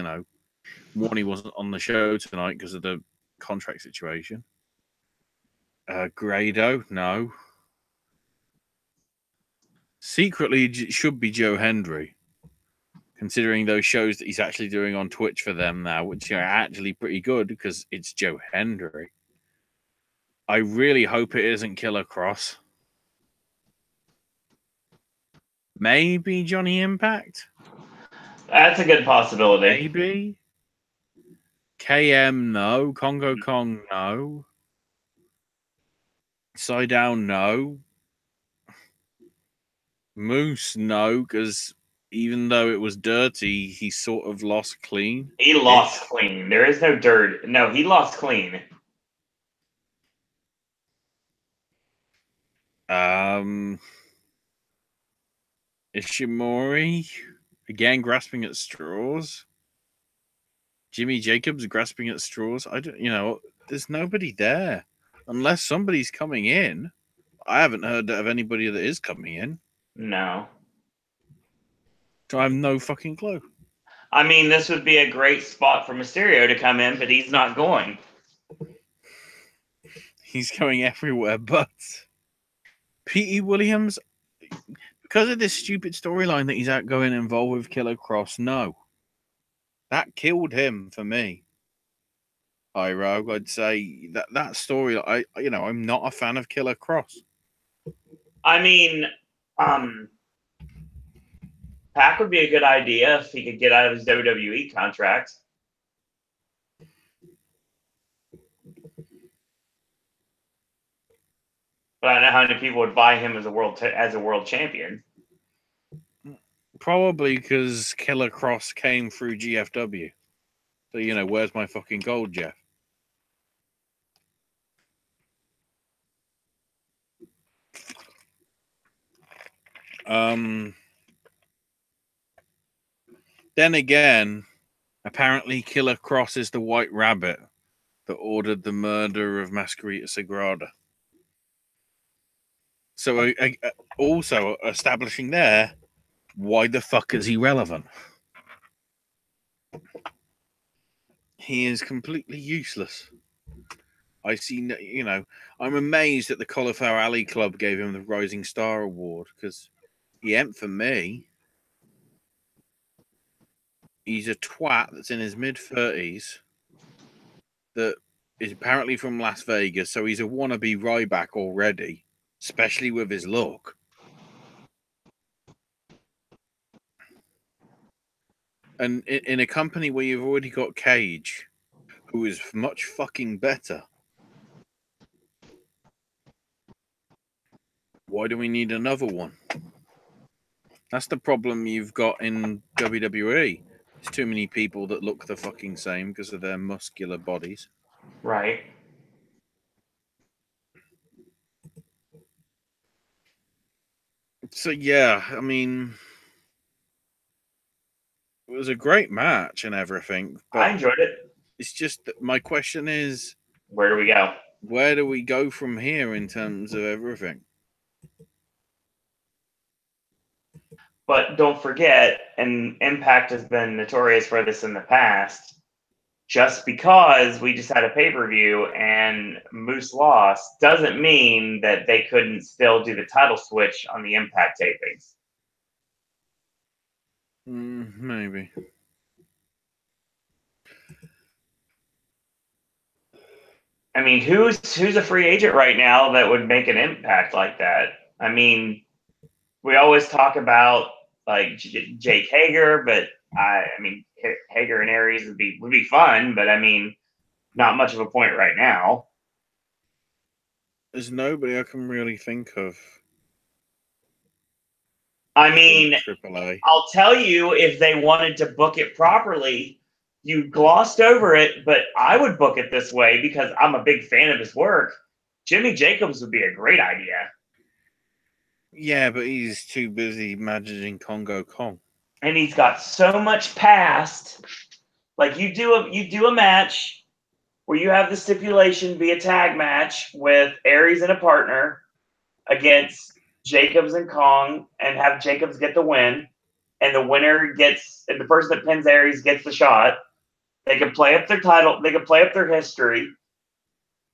Warney wasn't on the show tonight because of the contract situation. Grado, no. Secretly, it should be Joe Hendry, considering those shows that he's actually doing on Twitch for them now, which are actually pretty good because it's Joe Hendry. I really hope it isn't Killer Cross. Maybe Johnny Impact? That's a good possibility. Maybe. KM, no. Congo Kong, no. Down, no. Moose, no, because even though it was dirty, he sort of lost clean. He lost clean. There is no dirt. No, he lost clean. Ishimori, again grasping at straws. Jimmy Jacobs grasping at straws. There's nobody there. Unless somebody's coming in. I haven't heard of anybody that is coming in. No. So I have no fucking clue. I mean, this would be a great spot for Mysterio to come in, but he's not going. He's going everywhere, but P.E. Williams, because of this stupid storyline that he's outgoing involved with Killer Cross, no. That killed him for me. Rogue, I'd say that story, I'm not a fan of Killer Cross. I mean, Pac would be a good idea if he could get out of his WWE contract. But I don't know how many people would buy him as a world champion. Probably because Killer Cross came through GFW. So, where's my fucking gold, Jeff? Then again, apparently Killer Cross is the White Rabbit that ordered the murder of Masquerita Sagrada. So, also establishing there, why the fuck is he relevant? He is completely useless. I see, I'm amazed that the Cauliflower Alley Club gave him the Rising Star Award because he ain't for me. He's a twat that's in his mid-30s that is apparently from Las Vegas, so he's a wannabe Ryback already, especially with his look. And in a company where you've already got Cage, who is much fucking better, why do we need another one? That's the problem you've got in WWE. There's too many people that look the fucking same because of their muscular bodies. Right. So, yeah, I mean, it was a great match and everything. But I enjoyed it. It's just that my question is, where do we go? Where do we go from here in terms of everything? But don't forget, and Impact has been notorious for this in the past, just because we just had a pay-per-view and Moose lost doesn't mean that they couldn't still do the title switch on the Impact tapings. Maybe. I mean, who's a free agent right now that would make an impact like that? I mean, we always talk about like Jake Hager, but I mean, Hager and Aries would be fun, but I mean, not much of a point right now. There's nobody I can really think of. I mean, AAA. I'll tell you, if they wanted to book it properly, you glossed over it, but I would book it this way because I'm a big fan of his work. Jimmy Jacobs would be a great idea. Yeah, but he's too busy managing Congo Kong. And he's got so much past. Like you do a match where you have the stipulation be a tag match with Aries and a partner against Jacobs and Kong, and have Jacobs get the win, and the person that pins Aries gets the shot. They could play up their title, they could play up their history.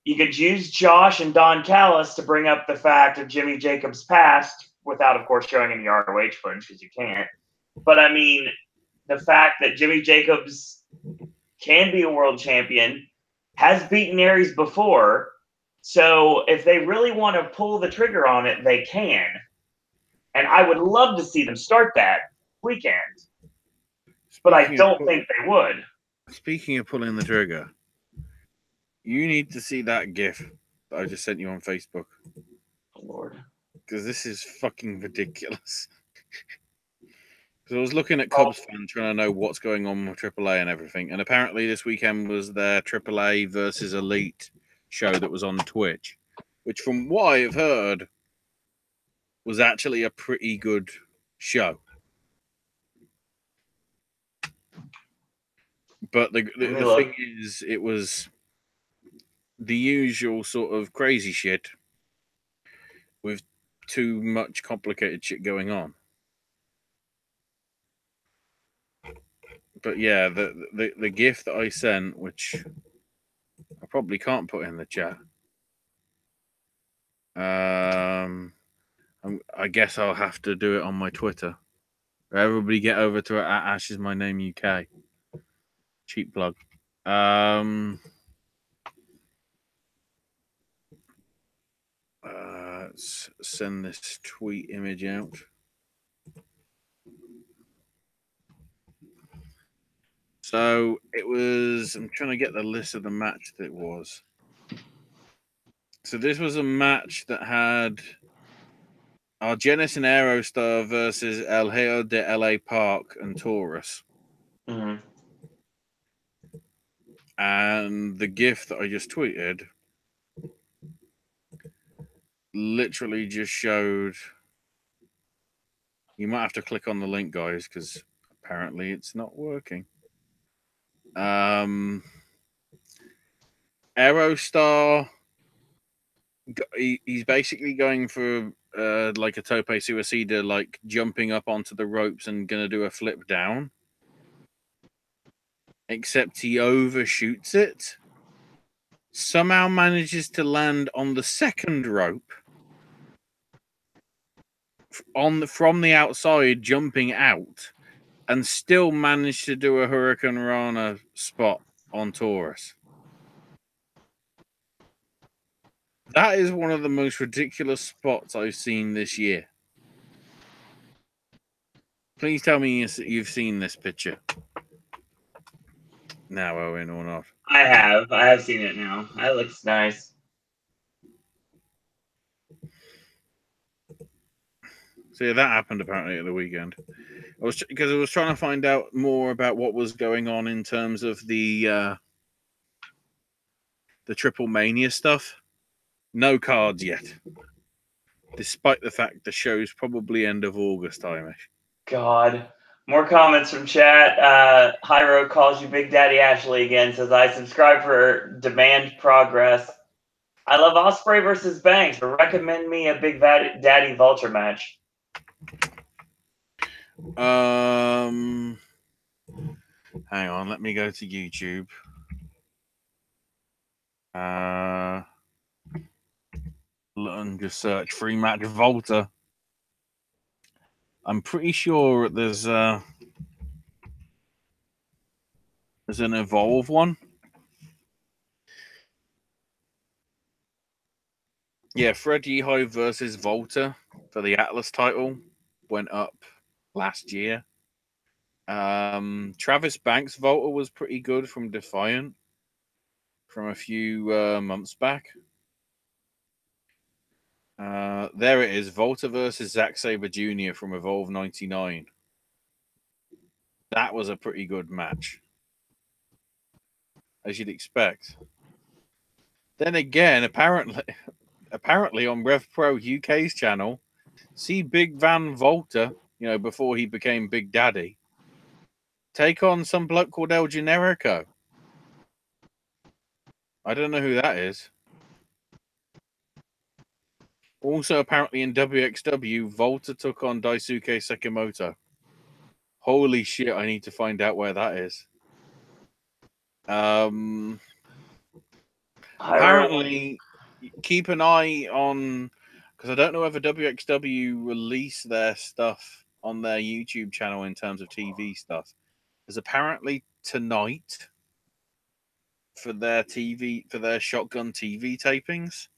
You could use Josh and Don Callis to bring up the fact of Jimmy Jacobs' past without, of course, showing any ROH footage because you can't. But I mean, the fact that Jimmy Jacobs can be a world champion, has beaten Aries before. So if they really want to pull the trigger on it, they can. And I would love to see them start that weekend. But I don't think they would. Speaking of pulling the trigger, you need to see that GIF that I just sent you on Facebook. Oh, Lord. Because this is fucking ridiculous. Because I was looking at Cubs fans trying to know what's going on with AAA and everything. And apparently this weekend was their AAA versus Elite show that was on Twitch. Which, from what I've heard, was actually a pretty good show. But the thing is, it was the usual sort of crazy shit with too much complicated shit going on. But yeah, the GIF that I sent, which I probably can't put in the chat. I guess I'll have to do it on my Twitter. Everybody get over to it at Ash is my name UK. Cheap plug. Let's send this tweet image out. So it was. I'm trying to get the list of the match that it was. So this was a match that had Argenis and Aerostar versus El Hijo de LA Park and Taurus. Mm-hmm. And the GIF that I just tweeted literally just showed. You might have to click on the link, guys, because apparently it's not working. Aerostar, he's basically going for like a tope suicida, like jumping up onto the ropes and going to do a flip down. Except he overshoots it. Somehow manages to land on the second rope from the outside, jumping out, and still managed to do a Hurricane Rana spot on Taurus. That is one of the most ridiculous spots I've seen this year. Please tell me you've seen this picture. Now, Owen, or not? I have seen it now. That looks nice. So yeah, that happened apparently at the weekend. I was trying to find out more about what was going on in terms of the Triple Mania stuff. No cards yet, despite the fact the show's probably end of August time-ish. God. More comments from chat. Hyro calls you Big Daddy Ashley again. Says, I subscribe for Demand Progress. I love Osprey versus Banks, but recommend me a Big Daddy Vulture match. Hang on, let me go to YouTube. And just search free match Volta. I'm pretty sure there's an Evolve one. Yeah, Fred Yeho versus Volta for the Atlas title went up last year. Travis Banks Volta was pretty good from Defiant from a few months back. There it is. Volta versus Zack Sabre Jr. from Evolve 99. That was a pretty good match, as you'd expect. Then again, apparently on Rev Pro UK's channel, see Big Van Volta, before he became Big Daddy, take on some bloke called El Generico. I don't know who that is. Also, apparently in WXW, Volta took on Daisuke Sekimoto. Holy shit, I need to find out where that is. Apparently, keep an eye on, because I don't know whether WXW release their stuff on their YouTube channel in terms of TV stuff. Because apparently tonight, for their Shotgun TV tapings,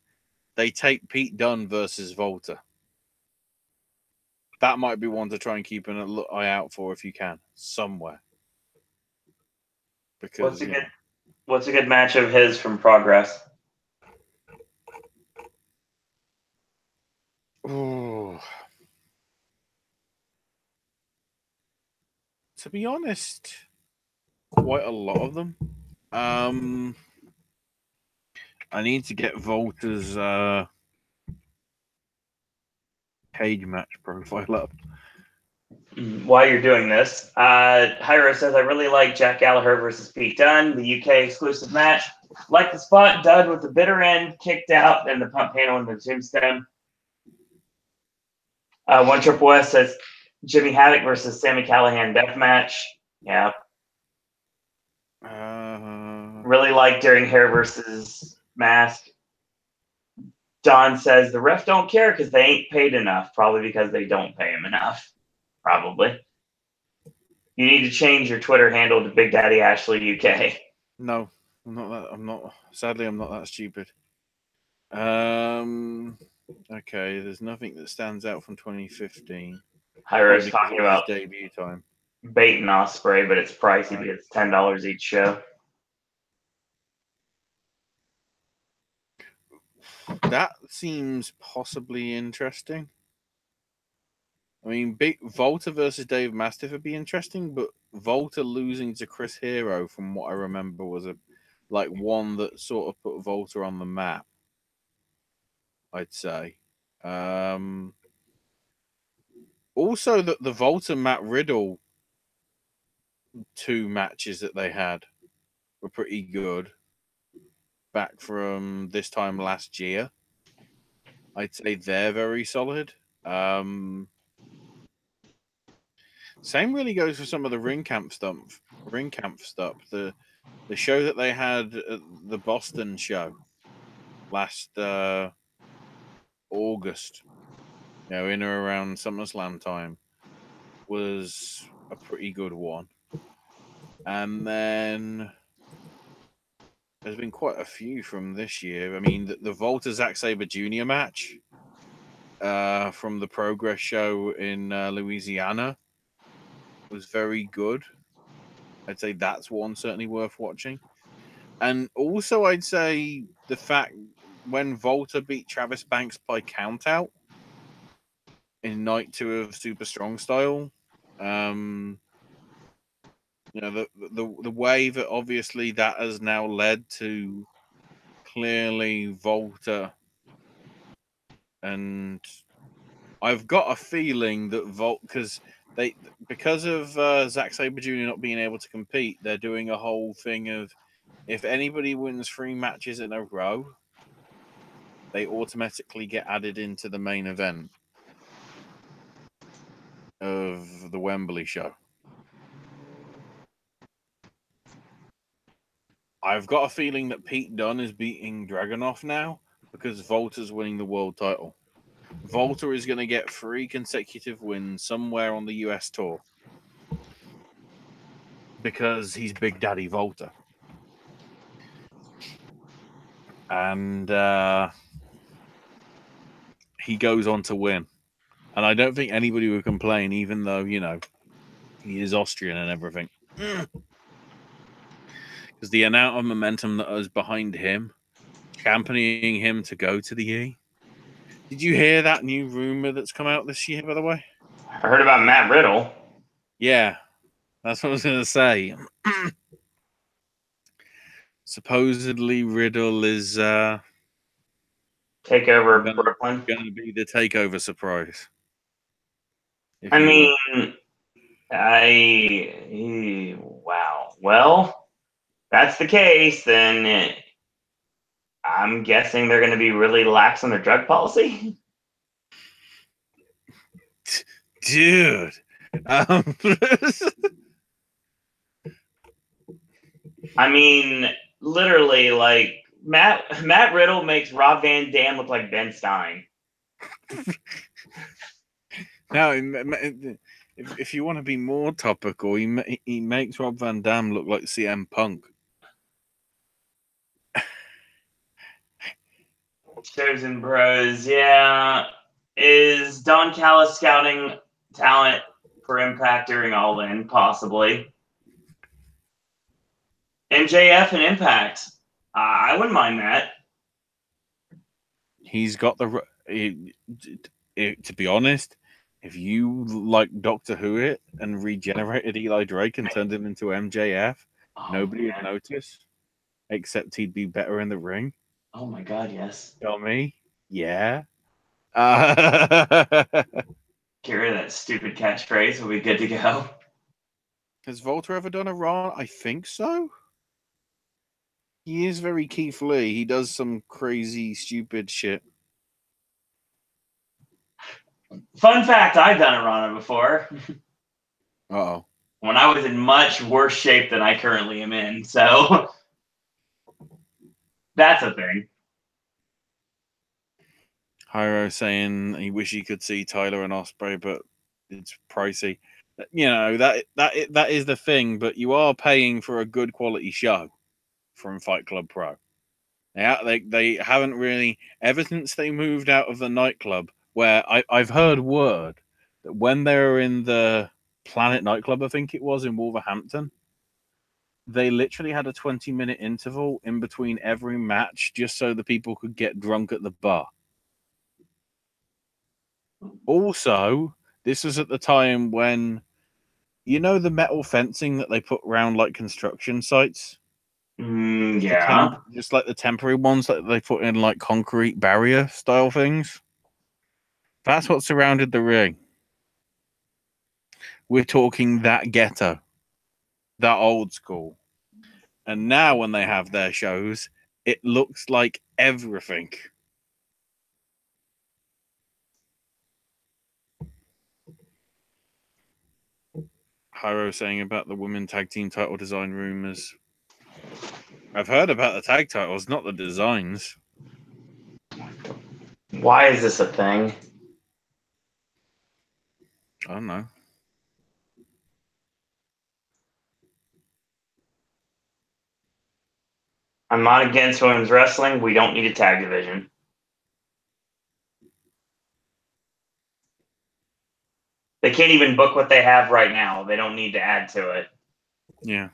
they tape Pete Dunne versus Volta. That might be one to try and keep an eye out for if you can, somewhere. Because what's a good match of his from Progress? Oh. To be honest, quite a lot of them. I need to get Volta's cage match profile up. While you're doing this, Hyro says, I really like Jack Gallagher versus Pete Dunne, the UK exclusive match. Like the spot, Dunne with the bitter end kicked out and the pump handle and the tombstone. One Triple S says, Jimmy Havoc versus Sami Callihan death match. Yeah. Really like during hair versus mask. Don says the ref don't care because they ain't paid enough. Probably because they don't pay him enough. Probably. You need to change your Twitter handle to Big Daddy Ashley UK. No, I'm not that. I'm not. Sadly, I'm not that stupid. Okay, there's nothing that stands out from 2015. Hyro's talking about his debut time. Bait and Osprey, but it's pricey because it's $10 each show. That seems possibly interesting. I mean, Volta versus Dave Mastiff would be interesting, but Volta losing to Chris Hero, from what I remember, was one that sort of put Volta on the map, I'd say. Also, the Volta Matt Riddle 2 matches that they had were pretty good. Back from this time last year, I'd say they're very solid. Same really goes for some of the ring camp stuff. The show that they had at the Boston show last August, in or around SummerSlam time, was a pretty good one. And then there's been quite a few from this year. I mean, the Volta Zack Sabre Jr. match from the Progress show in Louisiana was very good. I'd say that's one certainly worth watching. And also, I'd say the fact when Volta beat Travis Banks by countout in night 2 of Super Strong Style, the way that obviously that has now led to clearly Volta, and I've got a feeling that because of Zack Sabre Jr. not being able to compete, they're doing a whole thing of if anybody wins 3 matches in a row, they automatically get added into the main event of the Wembley show. I've got a feeling that Pete Dunne is beating Dragunov now because Volta's winning the world title. Volta is going to get 3 consecutive wins somewhere on the US tour because he's Big Daddy Volta. And he goes on to win. And I don't think anybody would complain, even though, he is Austrian and everything. Because the amount of momentum that was behind him, championing him to go to the E, Did you hear that new rumor that's come out this year, by the way? I heard about Matt Riddle. Yeah, that's what I was going to say. Supposedly, Riddle is Take over Brooklyn. Going to be the takeover surprise. I mean, wow. Well, that's the case, then I'm guessing they're going to be really lax on their drug policy. Dude. I mean, literally, like Matt Riddle makes Rob Van Dam look like Ben Stein. Now, if you want to be more topical, he makes Rob Van Dam look like CM Punk. Chosen Bros, yeah. Is Don Callis scouting talent for Impact during All In? Possibly. MJF and Impact. I wouldn't mind that. He's got to be honest, if you like Doctor Who it and regenerated Eli Drake and turned him into MJF, nobody would notice, except he'd be better in the ring. Oh my God, yes. Tell me, yeah. Get rid of that stupid catchphrase. We'll be good to go. Has Volta ever done a Raw? I think so. He is very Keith Lee. He does some crazy, stupid shit. Fun fact, I've done a Rana before. Uh-oh. When I was in much worse shape than I currently am in, so that's a thing. Hyro saying he wish he could see Tyler and Ospreay, but it's pricey. You know, that is the thing, but you are paying for a good quality show from Fight Club Pro. They haven't really, ever since they moved out of the nightclub, where I've heard word that when they were in the Planet nightclub, I think it was in Wolverhampton, they literally had a 20-minute interval in between every match just so the people could get drunk at the bar. Also, this was at the time when, you know, the metal fencing that they put around like construction sites? Yeah. Just like the temporary ones that they put in like concrete barrier style things. That's what surrounded the ring. We're talking that ghetto, that old school. And now when they have their shows, it looks like everything. Hyro saying about the women tag team title design rumors. I've heard about the tag titles, not the designs. Why is this a thing? I don't know. I'm not against women's wrestling. We don't need a tag division. They can't even book what they have right now. They don't need to add to it. Yeah.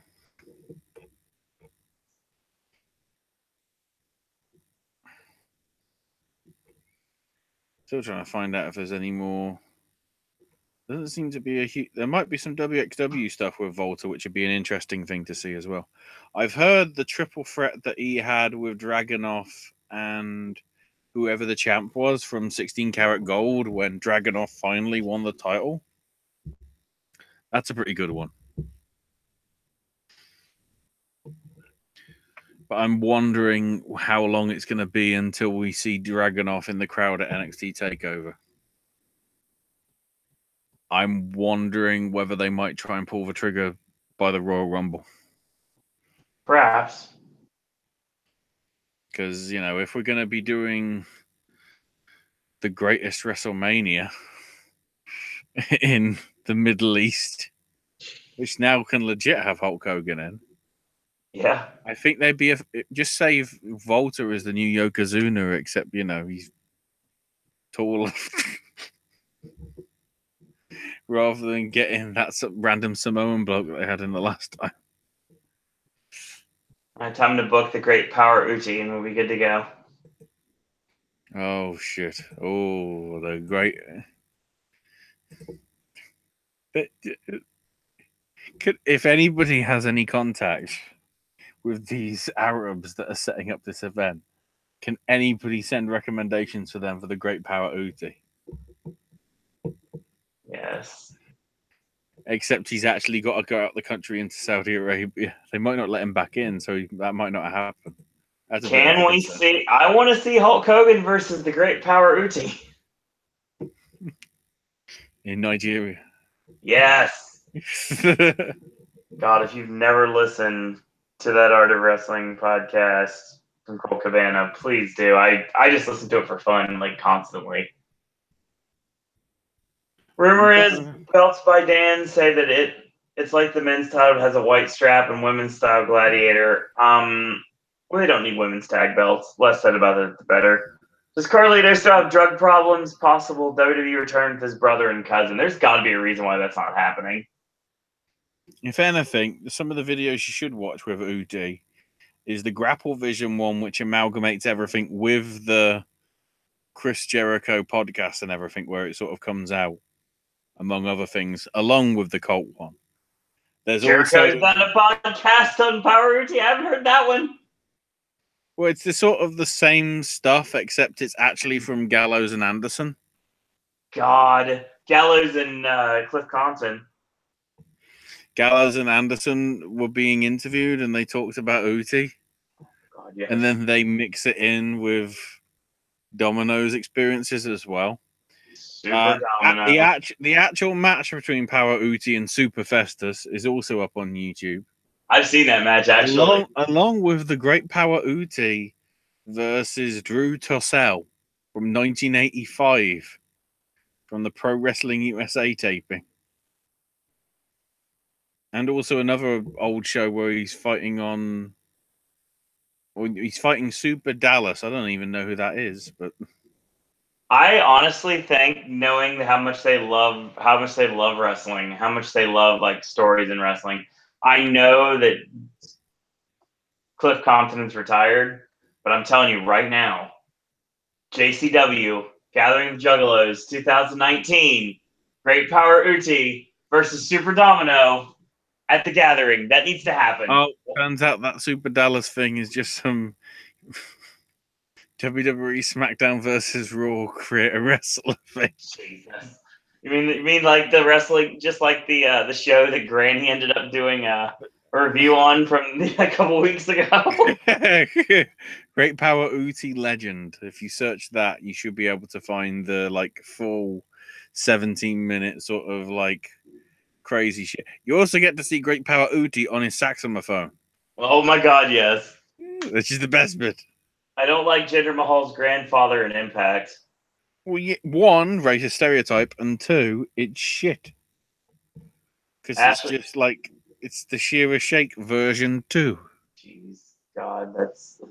Still trying to find out if there's any more. Doesn't seem to be a huge. There might be some WXW stuff with Volta, which would be an interesting thing to see as well. I've heard the triple threat that he had with Dragunov and whoever the champ was from 16 Karat Gold when Dragunov finally won the title. That's a pretty good one. But I'm wondering how long it's going to be until we see Dragunov in the crowd at NXT TakeOver. I'm wondering whether they might try and pull the trigger by the Royal Rumble. Perhaps. Because, you know, if we're going to be doing the greatest WrestleMania in the Middle East, which now can legit have Hulk Hogan in, yeah, I think they'd be just say Volta is the new Yokozuna, except, you know, he's taller. Rather than getting that random Samoan bloke that they had in the last time. Time to book the Great Power Uchi and we'll be good to go. Oh shit! Oh, the great. But if anybody has any contact with these Arabs that are setting up this event, can anybody send recommendations for them for the Great Power Uti? Yes. Except he's actually got to go out the country into Saudi Arabia. They might not let him back in, so that might not happen. That's a bit of Can a we concern. see? I want to see Hulk Hogan versus the Great Power Uti. In Nigeria. Yes. God, if you've never listened to that Art of Wrestling podcast from Cole Cabana, please do. I just listen to it for fun, like constantly. Rumor is belts by Dan say that it's like the men's title has a white strap and women's style gladiator. Well, they don't need women's tag belts. Less said about it, the better. Does Carlito still have drug problems? Possible WWE return with his brother and cousin. There's got to be a reason why that's not happening. If anything, some of the videos you should watch with Uti is the Grapple Vision one, which amalgamates everything with the Chris Jericho podcast and everything, where it sort of comes out, among other things, along with the Cult one. There's Jericho's also done a podcast on Power Uti. I haven't heard that one. well, it's the sort of the same stuff, except it's actually from Gallows and Anderson. God, Gallows and Cliff Compton. Gallows and Anderson were being interviewed, and they talked about Uti. God, yes. And then they mix it in with Domino's experiences as well. Super Domino. The actual match between Power Uti and Super Festus is also up on YouTube. I've seen that match actually. Along with the Great Power Uti versus Drew Tossell from 1985 from the Pro Wrestling USA taping. And also another old show where he's fighting Super Dallas. I don't even know who that is, but I honestly think, knowing how much they love wrestling, how much they love like stories in wrestling, I know that Cliff Compton's retired, but I'm telling you right now, JCW Gathering of Juggalos 2019, Great Power Uti versus Super Domino at the Gathering. That needs to happen. oh, turns out that Super Dallas thing is just some WWE SmackDown versus Raw create a wrestler thing. Jesus. You mean like the wrestling, just like the show that Granny ended up doing a review on from a couple weeks ago? Great Power Uti Legend. If you search that, you should be able to find the like full 17-minute sort of like crazy shit. You also get to see Great Power Uti on his saxophone. Oh my God, yes. Which is the best bit. I don't like Jinder Mahal's grandfather in Impact. Well, yeah, one, racist stereotype, and two, it's shit. Because it's just like, it's the Shira Shake version 2. Jeez, God, that's...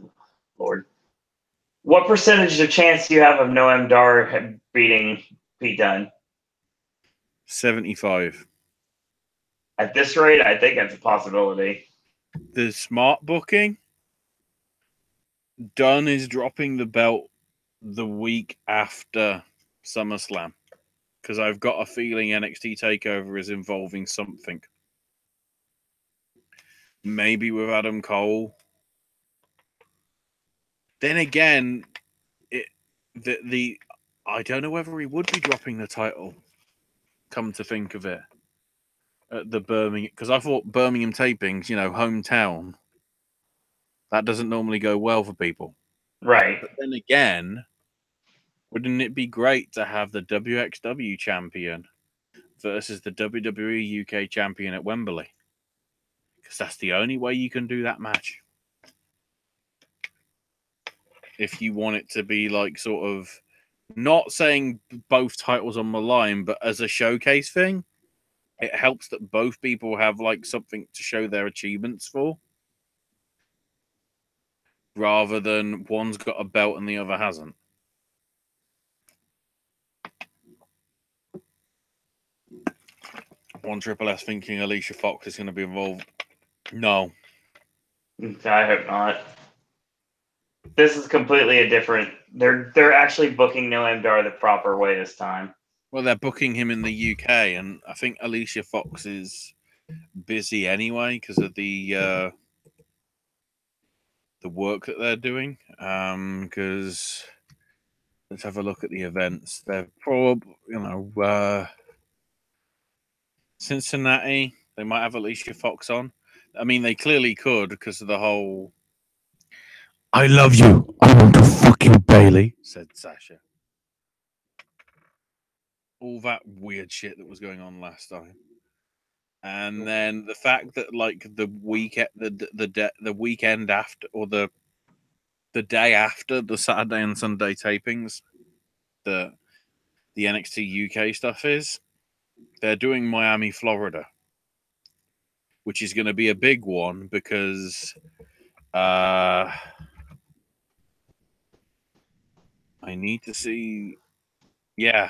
Lord. What percentage of chance do you have of Noam Dar beating Pete Dunne? 75. At this rate, I think that's a possibility. The smart booking, Dunne is dropping the belt the week after SummerSlam. Because I've got a feeling NXT TakeOver is involving something. Maybe with Adam Cole. Then again, I don't know whether he would be dropping the title. Come to think of it, at the Birmingham, because I thought Birmingham tapings, hometown, that doesn't normally go well for people. Right. But then again, wouldn't it be great to have the WXW champion versus the WWE UK champion at Wembley? Because that's the only way you can do that match. If you want it to be like sort of, not saying both titles on the line, but as a showcase thing, it helps that both people have like something to show their achievements for, rather than one's got a belt and the other hasn't. One Triple S thinking Alicia Fox is going to be involved. No. I hope not. This is completely a different. They're actually booking Noam Dar the proper way this time. Well, they're booking him in the UK, and I think Alicia Fox is busy anyway because of the work that they're doing. Because let's have a look at the events. They're probably, Cincinnati. They might have Alicia Fox on. I mean, they clearly could because of the whole. I love you. I want to fuck you, Bailey, said Sasha. All that weird shit that was going on last time. And then the fact that like the weekend after, or the day after the Saturday and Sunday tapings, the NXT UK stuff is, they're doing Miami, Florida, which is going to be a big one because I need to see. Yeah,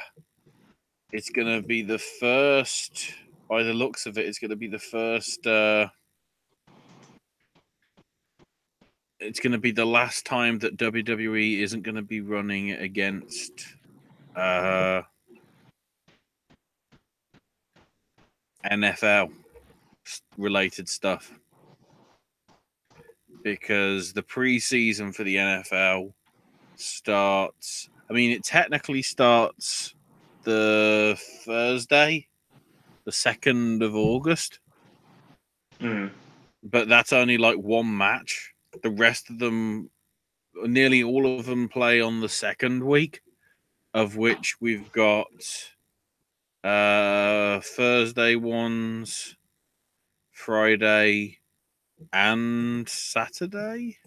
it's going to be the first. By the looks of it, it's going to be the first. It's going to be the last time that WWE isn't going to be running against NFL related stuff, because the preseason for the NFL starts. I mean, it technically starts the Thursday, the 2nd of August, but that's only like one match. The rest of them, nearly all of them, play on the second week, of which we've got Thursday ones, Friday, and Saturday.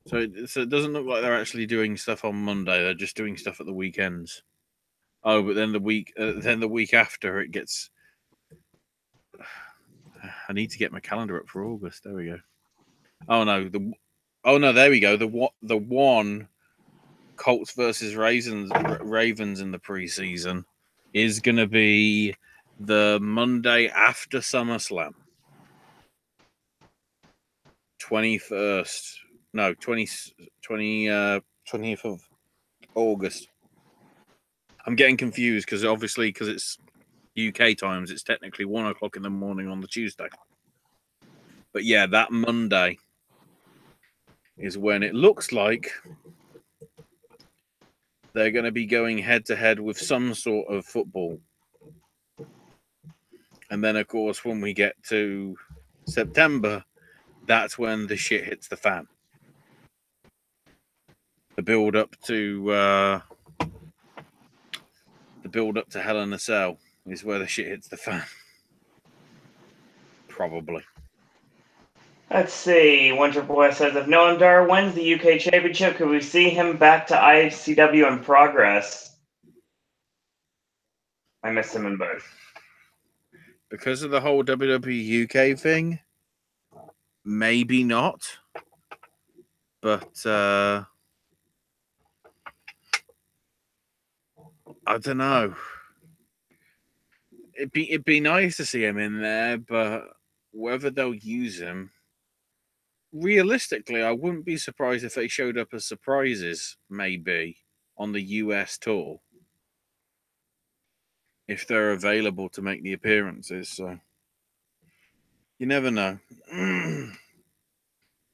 So it doesn't look like they're actually doing stuff on Monday. They're just doing stuff at the weekends. Oh, but then the week after it gets. I need to get my calendar up for August. There we go. Oh no, there we go. The one Colts versus Ravens in the preseason is going to be the Monday after SummerSlam. 21st. No, 20th of August. I'm getting confused because it's UK times, it's technically 1 o'clock in the morning on the Tuesday. But yeah, that Monday is when it looks like they're going to be going head to head with some sort of football. And then, of course, when we get to September, that's when the shit hits the fan. The build up to Hell in a Cell is where the shit hits the fan. Probably. Let's see. Wonder Boy says, if Noam Dar wins the UK Championship, could we see him back to ICW in Progress? I missed him in both. Because of the whole WWE UK thing, maybe not. But I don't know. It'd be nice to see him in there, but whether they'll use him, realistically, I wouldn't be surprised if they showed up as surprises, maybe, on the US tour, if they're available to make the appearances. So you never know.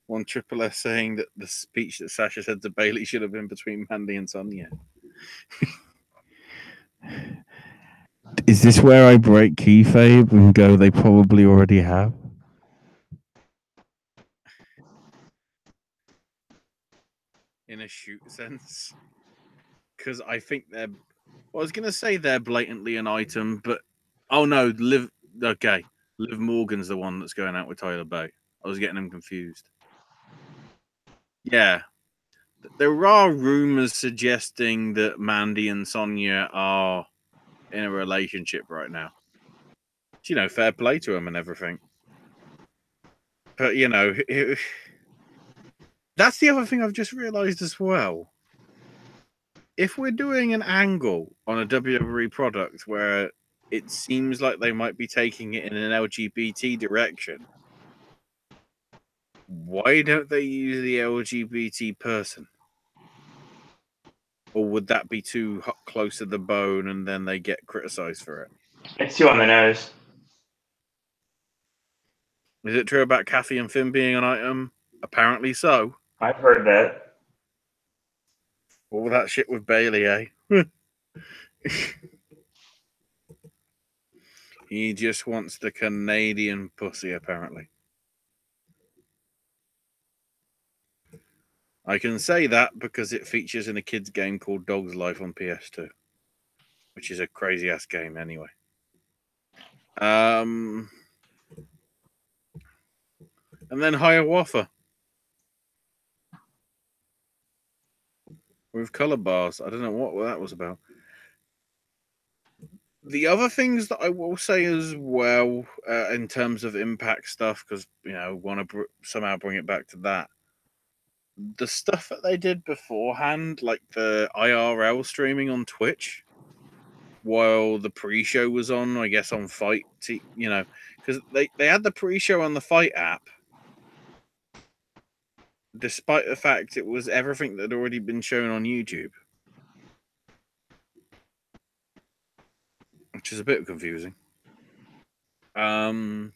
One Triple S saying that the speech that Sasha said to Bailey should have been between Mandy and Sonya. Is this where I break kayfabe and go, they probably already have? In a shoot sense. Because I think they're. Well, I was going to say they're blatantly an item, but. Oh no, Liv Morgan's the one that's going out with Tyler Bate. I was getting them confused. Yeah. There are rumors suggesting that Mandy and Sonya are in a relationship right now. You know, fair play to them and everything. But, you know, that's the other thing I've just realized as well. If we're doing an angle on a WWE product where it seems like they might be taking it in an LGBT direction, Why don't they use the LGBT person? Or would that be too close to the bone and then they get criticized for it? It's too on the nose. Is it true about Kathy and Finn being an item? Apparently so. I've heard that. All that shit with Bailey, eh? He just wants the Canadian pussy, apparently. I can say that because it features in a kid's game called Dog's Life on PS2, which is a crazy ass game anyway. And then Hiawatha with color bars. I don't know what that was about. The other things that I will say as well, in terms of Impact stuff, because want to somehow bring it back to that. The stuff that they did beforehand, like the IRL streaming on Twitch, while the pre-show was on, I guess on Fight, because they had the pre-show on the Fight app, despite the fact it was everything that had already been shown on YouTube, which is a bit confusing. But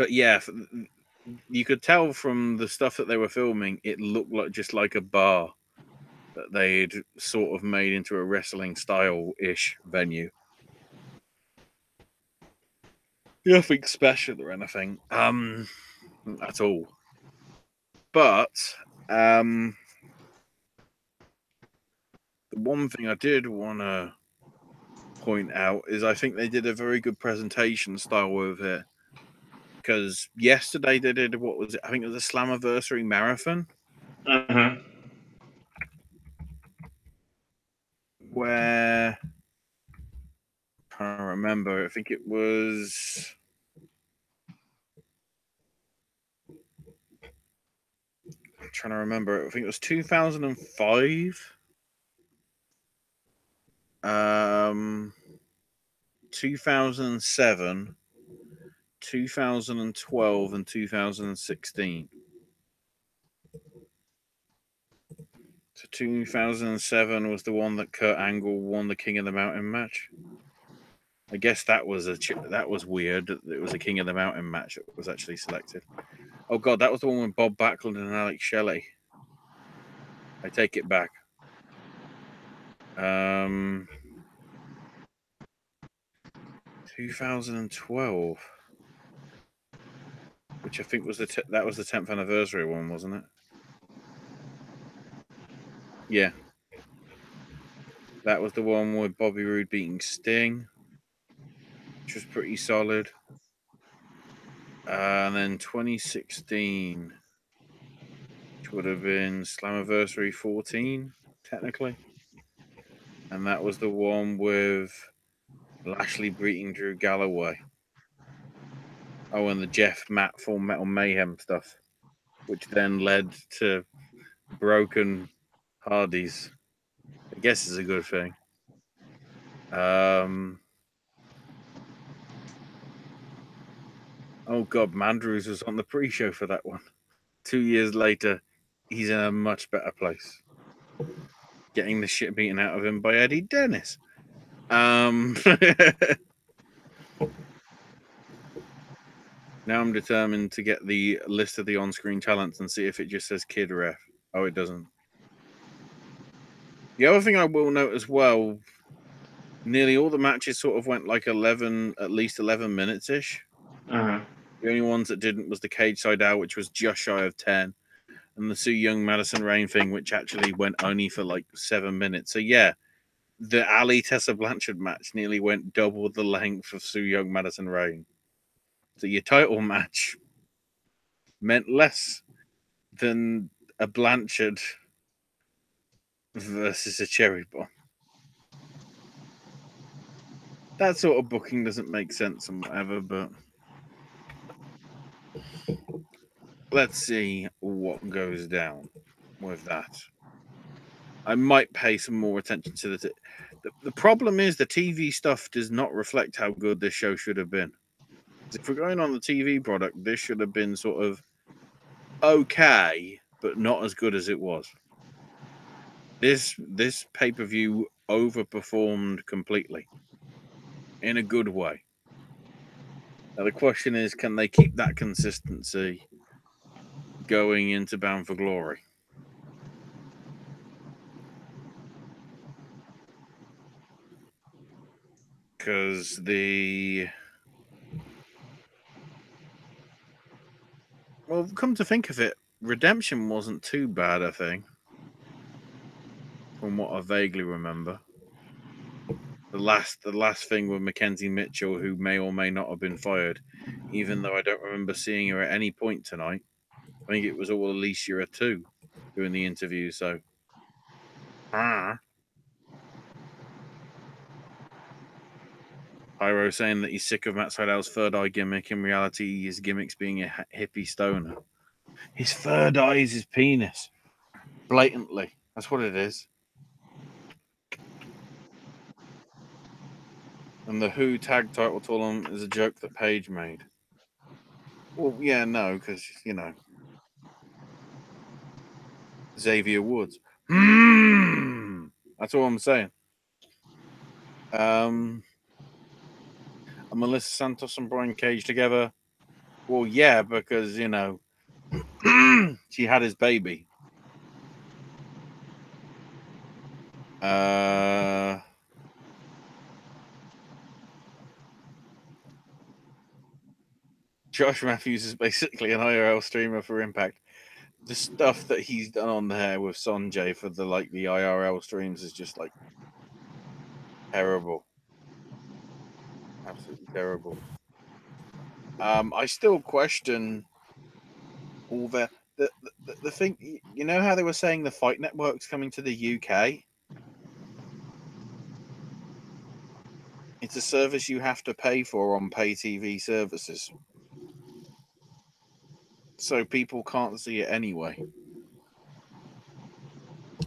yeah, you could tell from the stuff that they were filming, it looked like a bar that they'd sort of made into a wrestling style-ish venue. Nothing special or anything, at all. But the one thing I did want to point out is I think they did a very good presentation style with it. Because yesterday they did, what was it? I think it was a Slammiversary marathon. Mm-hmm. Where, I can't remember, I think it was... I'm trying to remember. I think it was 2005. 2007, 2012, and 2016. So 2007 was the one that Kurt Angle won the King of the Mountain match. I guess that was weird. It was a King of the Mountain match that was actually selected. Oh god, that was the one with Bob Backlund and Alex Shelley. I take it back. 2012, which I think was that was the 10th anniversary one, wasn't it? Yeah, that was the one with Bobby Roode beating Sting, which was pretty solid. And then 2016, which would have been Slammiversary 14, technically. And that was the one with Lashley beating Drew Galloway. Oh, and the Jeff Matt Full Metal Mayhem stuff, which then led to Broken Hardys. I guess is a good thing. Oh god, Mandrews was on the pre-show for that one. 2 years later, he's in a much better place, getting the shit beaten out of him by Eddie Dennis. Now I'm determined to get the list of the on-screen talents and see if it just says Kid Ref. Oh, it doesn't. The other thing I will note as well, nearly all the matches sort of went like at least 11 minutes-ish. Mm-hmm. The only ones that didn't was the Cage Side Out, which was just shy of 10, and the Su Yung Madison Rayne thing, which actually went only for like 7 minutes. So yeah, the Ali Tessa Blanchard match nearly went double the length of Su Yung Madison Rayne. So your title match meant less than a Blanchard versus a Cherry Bomb. That sort of booking doesn't make sense and whatever, but let's see what goes down with that. I might pay some more attention to the problem is the TV stuff does not reflect how good this show should have been. If we're going on the TV product, this should have been sort of okay, but not as good as it was. This pay-per-view overperformed completely in a good way. Now the question is, can they keep that consistency going into Bound for Glory? Because well, come to think of it, Redemption wasn't too bad, I think, from what I vaguely remember. The last thing with Mackenzie Mitchell, who may or may not have been fired, even though I don't remember seeing her at any point tonight. I think it was all Alicia too doing the interview. So, Pyro saying that he's sick of Matt Sydal's third eye gimmick. In reality, his gimmick's being a hippie stoner. His third eye is his penis. Blatantly. That's what it is. And the Who tag title tournament is a joke that Paige made. Well, yeah, no, because, you know, Xavier Woods. That's all I'm saying. And Melissa Santos and Brian Cage together. Well, yeah, because, you know, she had his baby. Josh Matthews is basically an IRL streamer for Impact. The stuff that he's done on there with Sanjay for the IRL streams is just like terrible. Absolutely terrible. I still question all the thing. You know how they were saying the Fight Network's coming to the UK? It's a service you have to pay for on pay TV services. So people can't see it anyway.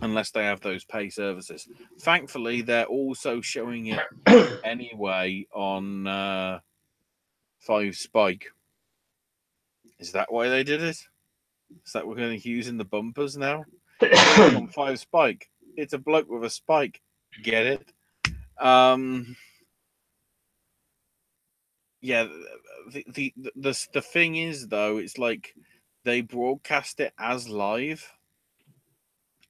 Unless they have those pay services. Thankfully, they're also showing it anyway on 5 Spike. Is that why they did it? Is that we're going to use in the bumpers now? On 5 Spike. It's a bloke with a spike. Get it? Yeah. The thing is, though, it's like they broadcast it as live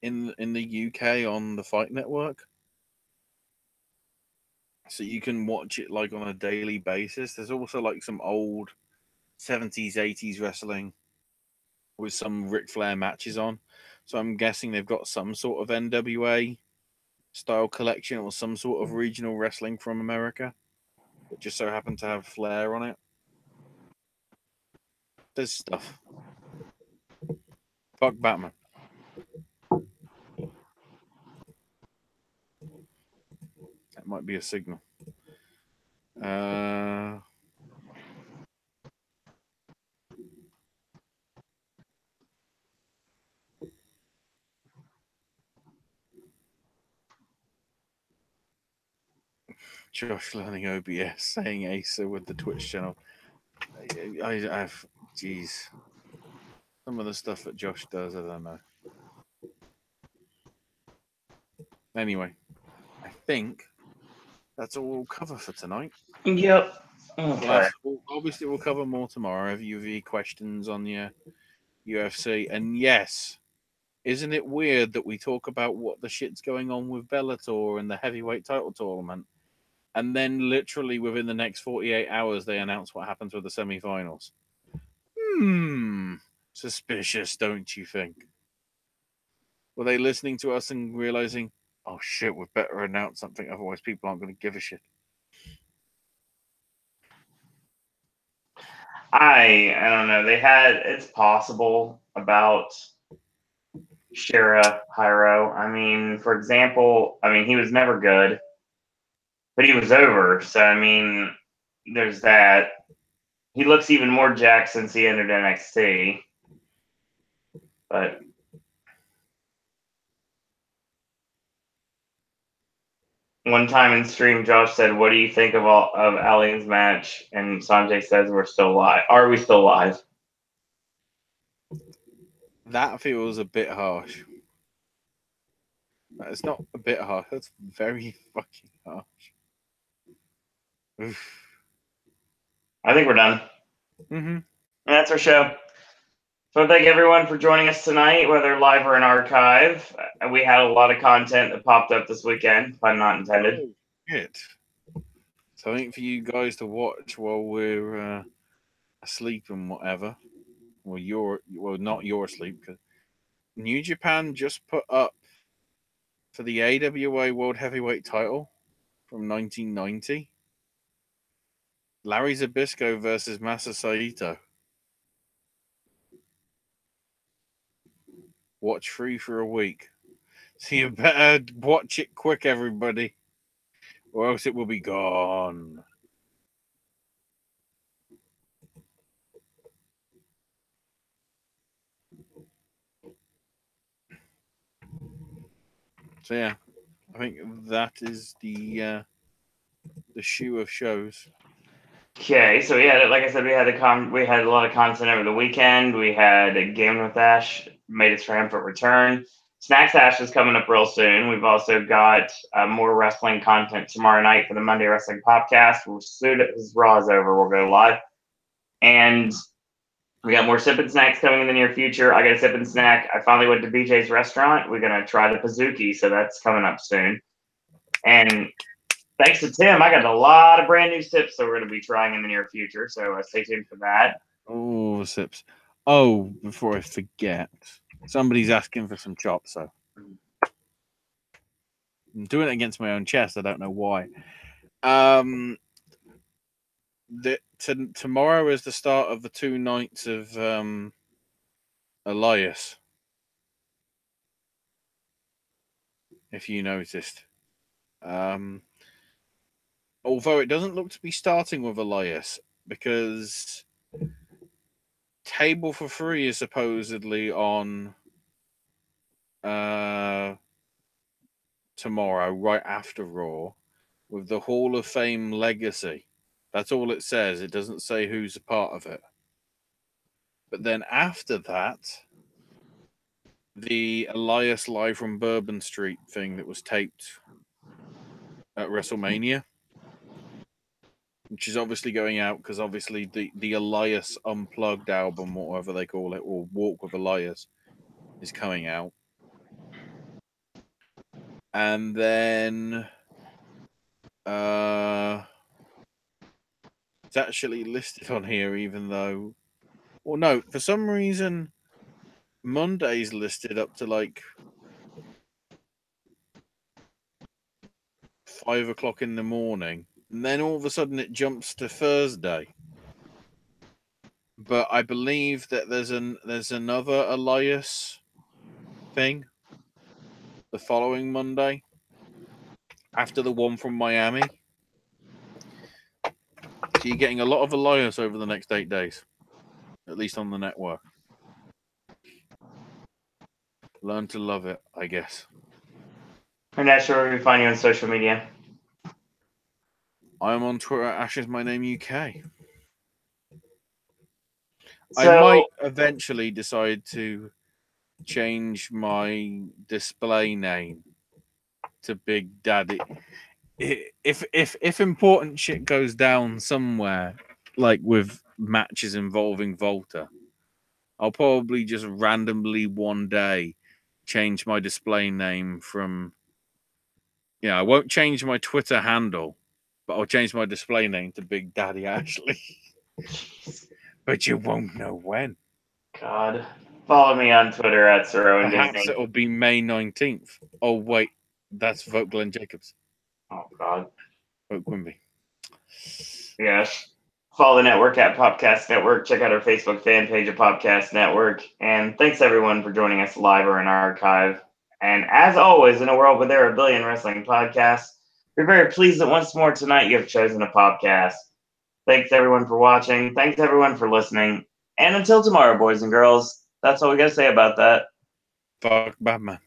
in the UK on the Fight Network, so you can watch it like on a daily basis. There's also like some old 70s, 80s wrestling with some Ric Flair matches on. So I'm guessing they've got some sort of NWA style collection or some sort of regional wrestling from America that just so happened to have Flair on it. There's stuff. Fuck Batman. That might be a signal. Josh learning OBS, saying Asa with the Twitch channel. I've, geez, some of the stuff that Josh does, I don't know. Anyway, I think that's all we'll cover for tonight. Yep. Okay. Obviously, we'll cover more tomorrow. If you have any questions on your UFC, and yes, isn't it weird that we talk about what the shit's going on with Bellator and the heavyweight title tournament, and then literally within the next 48 hours they announce what happens with the semifinals? Suspicious, don't you think? Were they listening to us and realizing, oh shit, we better announce something, otherwise people aren't going to give a shit? I don't know. It's possible about Shira Hyro. I mean, for example, he was never good, but he was over. So, there's that. He looks even more jacked since he entered NXT. But one time in stream, Josh said, "What do you think of Alien's match?" And Sanjay says, "We're still live. Are we still live?" That feels a bit harsh. It's not a bit harsh. That's very fucking harsh. Oof. I think we're done. Mm-hmm. And that's our show. So thank everyone for joining us tonight, whether live or in archive. We had a lot of content that popped up this weekend, pun not intended. Oh, shit. Something for you guys to watch while we're asleep and whatever. Well, not your sleep, because New Japan just put up for the AWA World Heavyweight title from 1990. Larry Zbyszko versus Masa Saito. Watch free for a week. So you better watch it quick, everybody, or else it will be gone. So yeah, I think that is the shoe of shows. Okay, so we had, like I said, we had a lot of content over the weekend. We had a Game with Ash made its triumphant return. Snacks Ash is coming up real soon. We've also got more wrestling content tomorrow night for the Monday Wrestling Popcast. We'll soon as Raw is over, we'll go live. And we got more Sip and Snacks coming in the near future. I got a Sip and Snack. I finally went to BJ's restaurant. We're gonna try the Pizookie, so that's coming up soon. And thanks to Tim, I got a lot of brand new sips that we're going to be trying in the near future. So stay tuned for that. Oh, sips. Oh, before I forget, somebody's asking for some chops, so I'm doing it against my own chest. I don't know why. Tomorrow is the start of the 2 nights of Elias. If you noticed. Although it doesn't look to be starting with Elias, because Table for Free is supposedly on tomorrow, right after Raw, with the Hall of Fame Legacy. That's all it says. It doesn't say who's a part of it. But then after that, the Elias Live from Bourbon Street thing that was taped at WrestleMania, which is obviously going out because obviously the Elias Unplugged album, whatever they call it, or Walk with Elias, is coming out. And then it's actually listed on here, even though, well, no, for some reason Monday's listed up to like 5 o'clock in the morning, and then all of a sudden it jumps to Thursday. But I believe that there's another Elias thing the following Monday after the one from Miami. So you're getting a lot of Elias over the next 8 days, at least on the network. Learn to love it, I guess. And Ash, where can we find you on social media? I'm on Twitter. Ash is my name UK. So, I might eventually decide to change my display name to Big Daddy. If important shit goes down somewhere, like with matches involving Volta, I'll probably just randomly one day change my display name from. I won't change my Twitter handle, but I'll change my display name to Big Daddy Ashley. But you won't know when. God. Follow me on Twitter at Siro and Perhaps Disney. it'll be May 19th. Oh, wait. That's Vote Glenn Jacobs. Oh, God. Vote Quimby. Yes. Follow the network at Popcast Network. Check out our Facebook fan page at Popcast Network. And thanks, everyone, for joining us live or in archive. And as always, in a world where there are a billion wrestling podcasts, we're very pleased that once more tonight you have chosen a podcast. Thanks, everyone, for watching. Thanks, everyone, for listening. And until tomorrow, boys and girls, that's all we got to say about that. Fuck Batman.